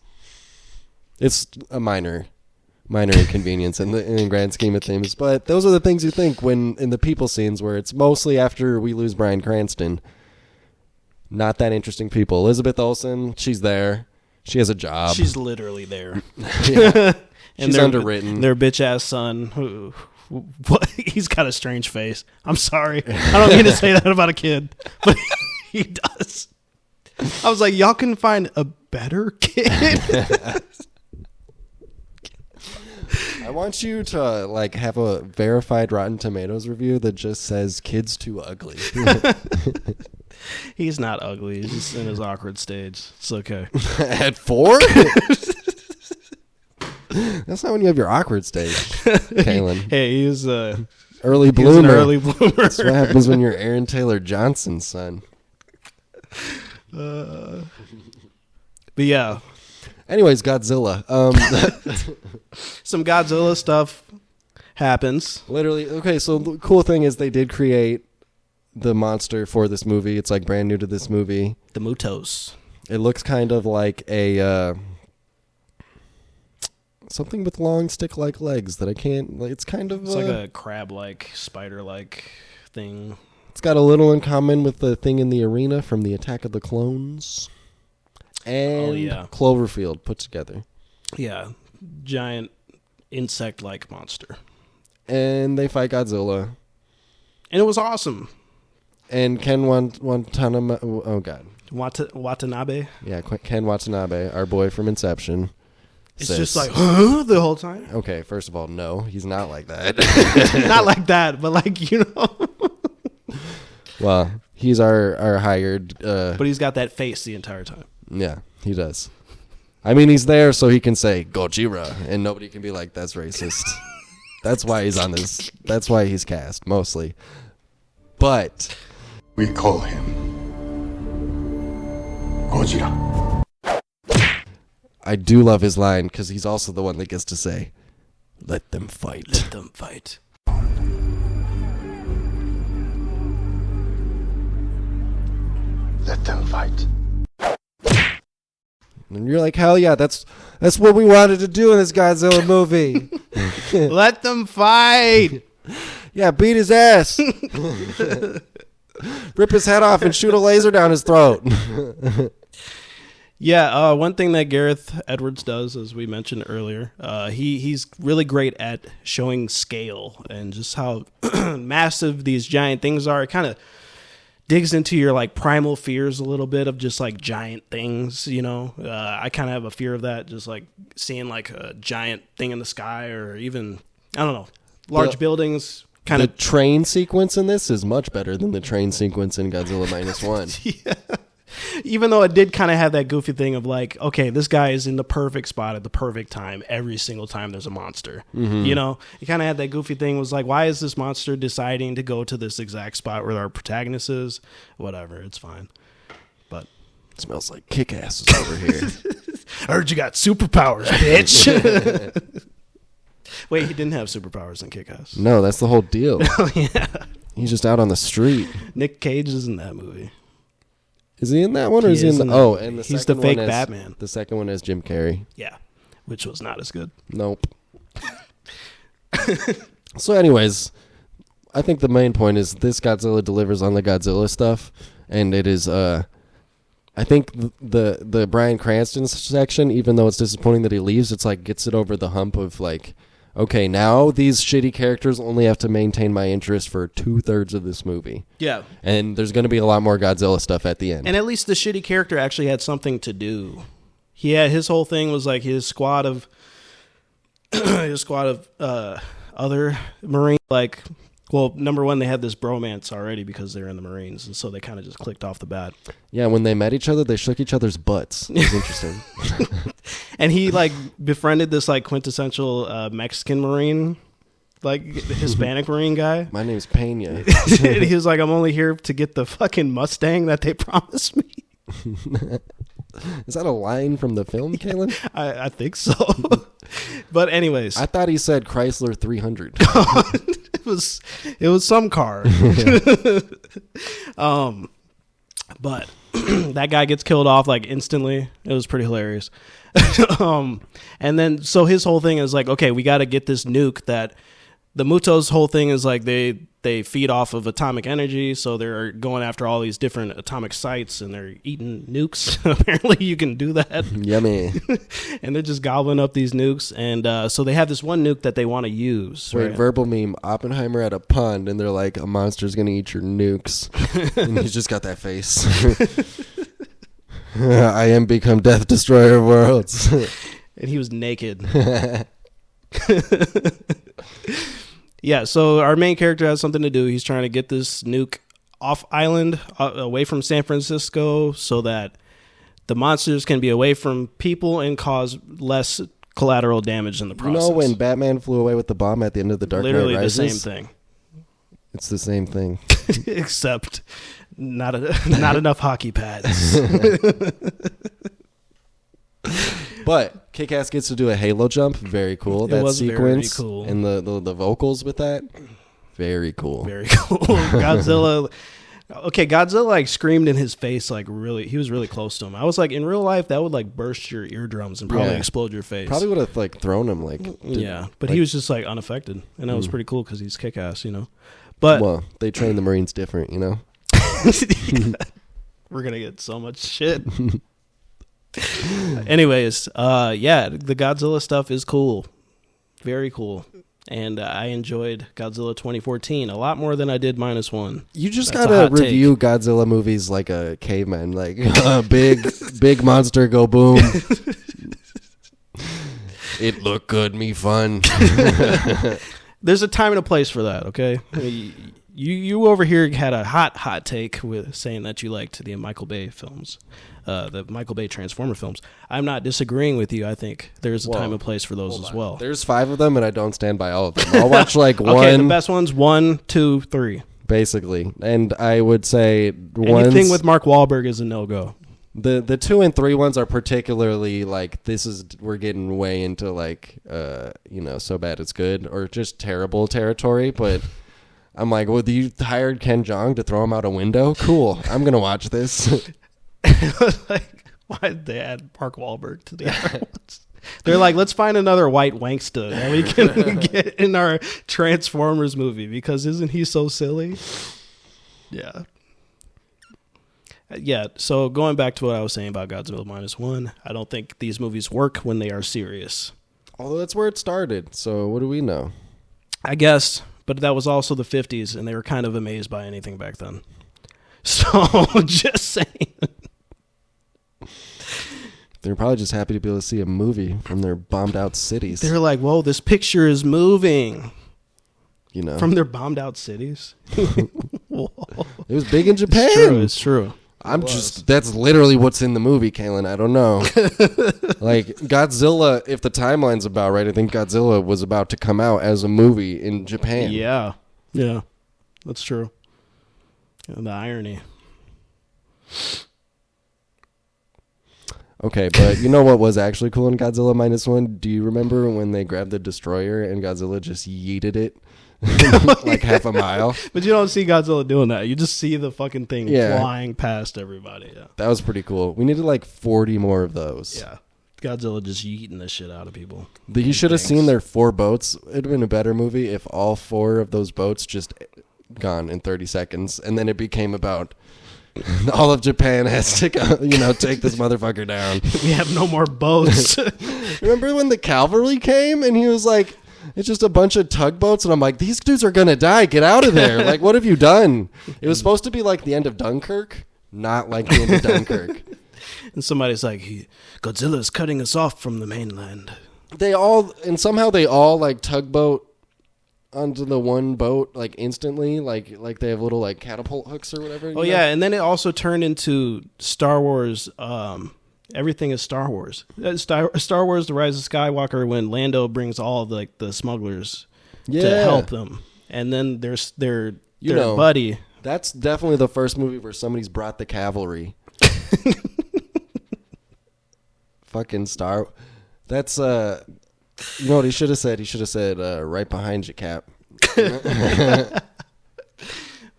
It's a minor inconvenience in the grand scheme of things. But those are the things you think when in the people scenes where it's mostly after we lose Bryan Cranston. Not that interesting people. Elizabeth Olsen, she's there. She has a job. She's literally there. Yeah. And She's underwritten. Their bitch ass son, who he's got a strange face. I'm sorry. I don't mean to say that about a kid, but he does. I was like, y'all can find a better kid. I want you to like have a verified Rotten Tomatoes review that just says "Kid's too ugly." He's not ugly. He's just in his awkward stage. It's okay. At 4? That's not when you have your awkward stage, Kalen. Hey, he's early bloomer. He's an early bloomer. That's what happens when you're Aaron Taylor Johnson's son. But yeah. Anyways, Godzilla. Some Godzilla stuff happens. Literally, okay, so the cool thing is they did create the monster for this movie. It's like brand new to this movie. The Mutos. It looks kind of like a something with long stick-like legs that I can't. Like, it's kind of It's like a crab-like, spider-like thing. It's got a little in common with the thing in the arena from the Attack of the Clones. And Cloverfield put together. Yeah, giant insect-like monster. And they fight Godzilla. And it was awesome. And Ken Watanabe, oh god, Watanabe. Yeah, Ken Watanabe, our boy from Inception. It's just like, huh, the whole time. Okay, first of all, no, he's not like that. Not like that, but like, you know. Well, he's our hired. But he's got that face the entire time. Yeah, he does. I mean, he's there so he can say Gojira, and nobody can be like, that's racist. That's why he's on this. That's why he's cast, mostly. But we call him Gojira. I do love his line because he's also the one that gets to say, "Let them fight." Let them fight. Let them fight. And you're like, hell yeah, that's what we wanted to do in this Godzilla movie. Let them fight. Yeah, beat his ass. Rip his head off and shoot a laser down his throat. Yeah, one thing that Gareth Edwards does, as we mentioned earlier, he's really great at showing scale and just how massive these giant things are. It kind of digs into your like primal fears a little bit of just like giant things, you know. I kind of have a fear of that, just like seeing like a giant thing in the sky, or even, I don't know, large buildings. The train sequence in this is much better than the train sequence in Godzilla Minus One. Yeah. Even though it did kind of have that goofy thing of like, okay, this guy is in the perfect spot at the perfect time every single time there's a monster. You know, it kind of had that goofy thing. Was like, why is this monster deciding to go to this exact spot where our protagonist is? Whatever, it's fine. But it smells like kick-ass is over here. I heard you got superpowers, bitch. Wait, he didn't have superpowers in Kick-Ass. No, that's the whole deal. Oh, yeah. He's just out on the street. Nick Cage is in that movie. Is he in that one, or is he in the? Oh, and the he's second the fake one Batman. The second one is Jim Carrey. Yeah, which was not as good. Nope. So, anyways, I think the main point is this Godzilla delivers on the Godzilla stuff, and it is. I think the Bryan Cranston section, even though it's disappointing that he leaves, it's like gets it over the hump of like, okay, now these shitty characters only have to maintain my interest for 2/3 of this movie. Yeah. And there's going to be a lot more Godzilla stuff at the end. And at least the shitty character actually had something to do. His whole thing was like his squad of other Marines, like, well, number one, they had this bromance already because they're in the Marines, and so they kind of just clicked off the bat. Yeah, when they met each other, they shook each other's butts. It was interesting. And he like befriended this like quintessential Mexican Marine, like Hispanic Marine guy. My name's Pena. And he was like, I'm only here to get the fucking Mustang that they promised me. Is that a line from the film, Kaylin? I think so. But anyways, I thought he said Chrysler 300. it was some car. But that guy gets killed off like instantly. It was pretty hilarious. And then so his whole thing is like, okay, we got to get this nuke that the Muto's whole thing is like they feed off of atomic energy, so they're going after all these different atomic sites and they're eating nukes. Apparently you can do that. Yummy. And they're just gobbling up these nukes, and so they have this one nuke that they want to use. Wait, right? verbal meme, Oppenheimer at a pond, and they're like, a monster's gonna eat your nukes. And he's just got that face. I am become death destroyer of worlds. And he was naked. Yeah, so our main character has something to do. He's trying to get this nuke off island, away from San Francisco, so that the monsters can be away from people and cause less collateral damage in the process. You know when Batman flew away with the bomb at the end of the Dark Knight Rises? Literally the same thing. It's the same thing. Except not enough hockey pads. But Kick-Ass gets to do a halo jump. Very cool. That was sequence very cool. And the vocals with that. Very cool. Very cool. Godzilla. Okay, Godzilla like screamed in his face like really. He was really close to him. I was like, in real life, that would like burst your eardrums and probably explode your face. Probably would have like thrown him like. Yeah, but he was just like unaffected, and that was pretty cool because he's Kick-Ass, you know. But well, they train the Marines different, you know. We're gonna get so much shit. Anyways, yeah, the Godzilla stuff is cool, very cool, and I enjoyed Godzilla 2014 a lot more than I did Minus One. You just gotta review Godzilla movies like a caveman, like big monster go boom. It looked good, me fun. There's a time and a place for that, okay? You over here had a hot take with saying that you liked the Michael Bay films, the Michael Bay Transformer films. I'm not disagreeing with you. I think there's a time and place for those as well. There's 5 of them, and I don't stand by all of them. I'll watch like one. Okay, the best ones 1, 2, 3. Basically, and I would say anything with Mark Wahlberg is a no-go. The 2 and 3 ones are particularly like we're getting way into like so bad it's good or just terrible territory, but I'm like, well, you hired Ken Jeong to throw him out a window? Cool. I'm gonna watch this. Like, why did they add Mark Wahlberg to the other ones? They're like, let's find another white wankster that we can get in our Transformers movie because isn't he so silly? Yeah. Yeah, so going back to what I was saying about Godzilla Minus One, I don't think these movies work when they are serious. Although that's where it started, so what do we know? I guess, but that was also the 50s, and they were kind of amazed by anything back then. So, just saying. They're probably just happy to be able to see a movie from their bombed out cities. They're like, whoa, this picture is moving. You know. From their bombed out cities? It was big in Japan. It's true. That's literally what's in the movie, Kaylin. I don't know. Like, Godzilla, if the timeline's about right, I think Godzilla was about to come out as a movie in Japan. Yeah. Yeah. That's true. And the irony. Okay, but you know what was actually cool in Godzilla Minus One? Do you remember when they grabbed the destroyer and Godzilla just yeeted it? Like half a mile. But you don't see Godzilla doing that. You just see the fucking thing flying past everybody. Yeah. That was pretty cool. We needed like 40 more of those. Yeah. Godzilla just yeeting the shit out of people. You should have seen their 4 boats. It would have been a better movie if all 4 of those boats just gone in 30 seconds. And then it became about all of Japan has to go, take this motherfucker down. We have no more boats. Remember when the cavalry came and he was like, it's just a bunch of tugboats, and I'm like, these dudes are gonna die. Get out of there! Like, what have you done? It was supposed to be like the end of Dunkirk, not like the end of Dunkirk. And somebody's like, Godzilla's cutting us off from the mainland. Somehow they all like tugboat onto the one boat like instantly, like they have little like catapult hooks or whatever. Oh yeah, and then it also turned into Star Wars. Everything is Star Wars. Star Wars: The Rise of Skywalker, when Lando brings all of the smugglers to help them, and then there's their buddy. That's definitely the first movie where somebody's brought the cavalry. Fucking Star. That's you know what he should have said? He should have said right behind you, Cap.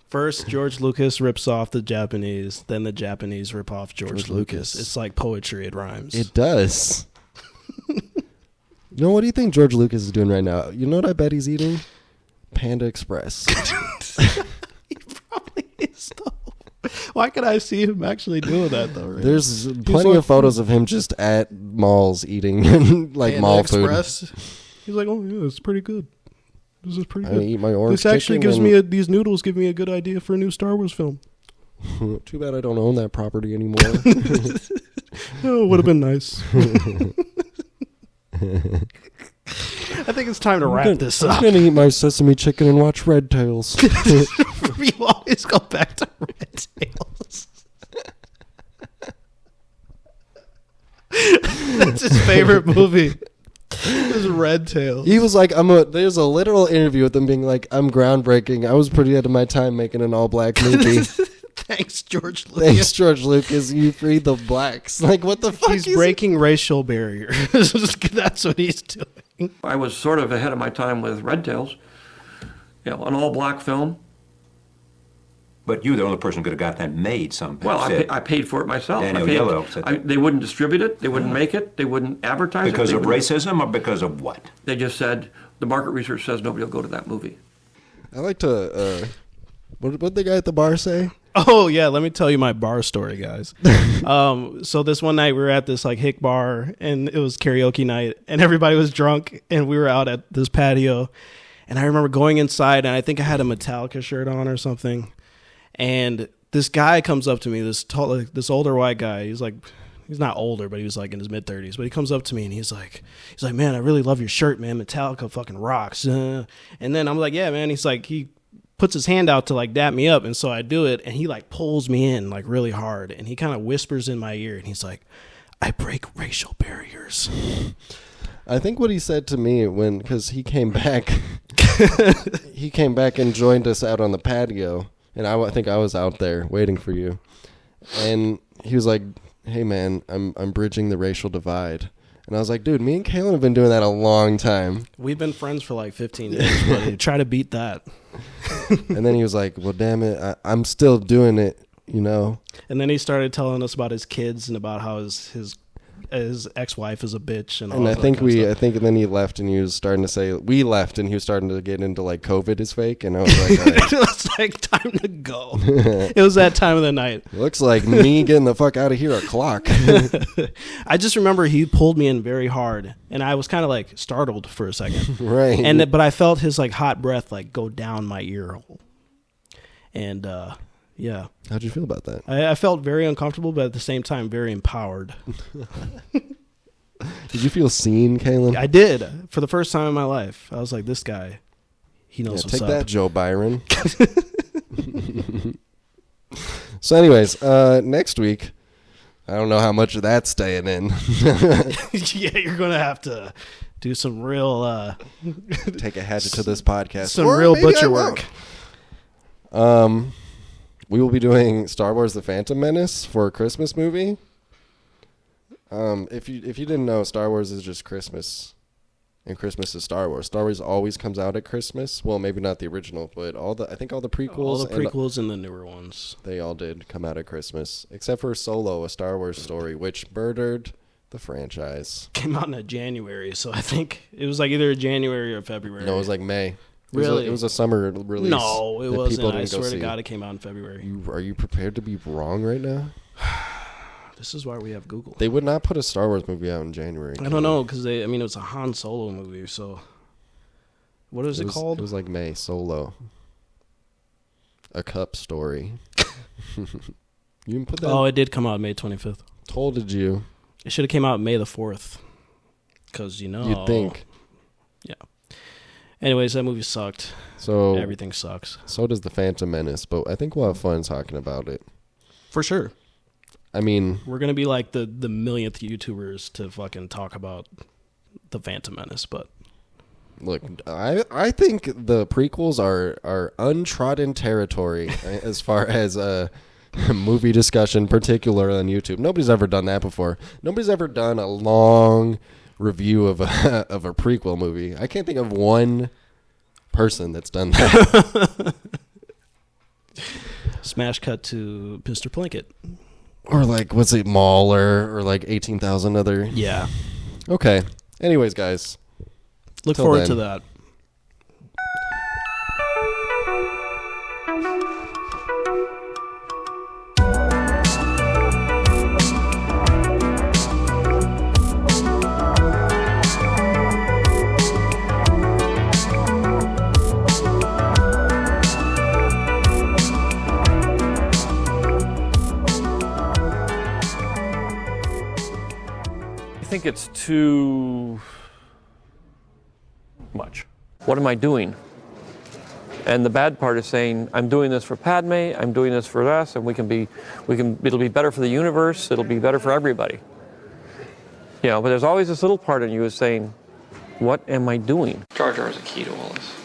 First, George Lucas rips off the Japanese, then the Japanese rip off George Lucas. It's like poetry, it rhymes. It does. What do you think George Lucas is doing right now? You know what I bet he's eating? Panda Express. He probably is, though. Why can I see him actually doing that, though? Right? There's plenty of photos of him just at malls eating like Panda mall Express. food. He's like, oh, yeah, it's pretty good. This is pretty I good. eat my orange. This actually gives me these noodles give me a good idea for a new Star Wars film. Too bad I don't own that property anymore. Oh, it would have been nice. I think it's time to wrap this up. I'm going to eat my sesame chicken and watch Red Tails. You always go back to Red Tails. That's his favorite movie. Is Red Tails. He was like, there's a literal interview with him being like, I'm groundbreaking. I was pretty ahead of my time making an all-black movie. Thanks, George Lucas. Thanks, George Lucas. You freed the blacks. Like, what the fuck? He's breaking racial barriers. That's what he's doing. I was sort of ahead of my time with Red Tails. An all-black film. But you, the only person, could have got that made someplace. Well, I paid for it myself. Daniel Yellow said that. They wouldn't distribute it. They wouldn't make it. They wouldn't advertise it. Because of racism or because of what? They just said, the market research says nobody will go to that movie. I like to, what did the guy at the bar say? Oh, yeah, let me tell you my bar story, guys. So this one night we were at this like hick bar, and it was karaoke night, and everybody was drunk, and we were out at this patio. And I remember going inside, and I think I had a Metallica shirt on or something. And this guy comes up to me, this older white guy. He's not older, but he was like in his mid-30s. But he comes up to me and he's like, man, I really love your shirt, man. Metallica fucking rocks. And then I'm like, yeah, man. He's like, he puts his hand out to like dap me up, and so I do it, and he like pulls me in like really hard, and he kind of whispers in my ear, and he's like, I break racial barriers. I think what he said to me because he came back, and joined us out on the patio. And I think I was out there waiting for you. And he was like, hey, man, I'm bridging the racial divide. And I was like, dude, me and Kaylin have been doing that a long time. We've been friends for like 15 years, buddy. Try to beat that. And then he was like, well, damn it, I'm still doing it, And then he started telling us about his kids and about how his ex-wife is a bitch and all that. And then he left, and he was starting to say we left, and he was starting to get into like COVID is fake, and I was like, all right. It was like time to go. It was that time of the night. Looks like me getting the fuck out of here o'clock. I just remember he pulled me in very hard, and I was kind of like startled for a second, right? But I felt his like hot breath like go down my ear hole, and yeah. How'd you feel about that? I felt very uncomfortable, but at the same time, very empowered. Did you feel seen, Kaylin? I did. For the first time in my life. I was like, this guy, he knows what's up. Take that, Joe Byron. So anyways, next week, I don't know how much of that's staying in. Yeah, you're going to have to do some real... take a hatchet to this podcast. Some real butcher work. We will be doing Star Wars The Phantom Menace for a Christmas movie. If you didn't know, Star Wars is just Christmas. And Christmas is Star Wars. Star Wars always comes out at Christmas. Well, maybe not the original, but I think all the prequels. All the prequels and the newer ones. They all did come out at Christmas. Except for Solo, a Star Wars story, which murdered the franchise. Came out in January, so I think it was like either January or February. No, it was like May. Really? It was a summer release. No, it wasn't. I swear to God, it came out in February. Are you prepared to be wrong right now? This is why we have Google. They would not put a Star Wars movie out in January. I don't know, because it was a Han Solo movie, so... What is it called? It was like May, Solo. A Cup Story. You didn't put that... Oh, it did come out May 25th. Told you. It should have came out May the 4th. Because, You'd think. Yeah. Anyways, that movie sucked. So everything sucks. So does The Phantom Menace, but I think we'll have fun talking about it. For sure. I mean... We're going to be like the millionth YouTubers to fucking talk about The Phantom Menace, but... Look, I think the prequels are untrodden territory as far as movie discussion, particularly on YouTube. Nobody's ever done that before. Nobody's ever done a long review of a prequel movie. I can't think of one person that's done that. Smash cut to Mr. Plinkett. Or like, what's it, Mauler, or like 18,000 other... Yeah. Okay. Anyways, guys. Look forward to that. I think it's too much. What am I doing? And the bad part is saying, I'm doing this for Padme, I'm doing this for us, and it'll be better for the universe, it'll be better for everybody. But there's always this little part in you is saying, what am I doing? Jar Jar is a key to all this.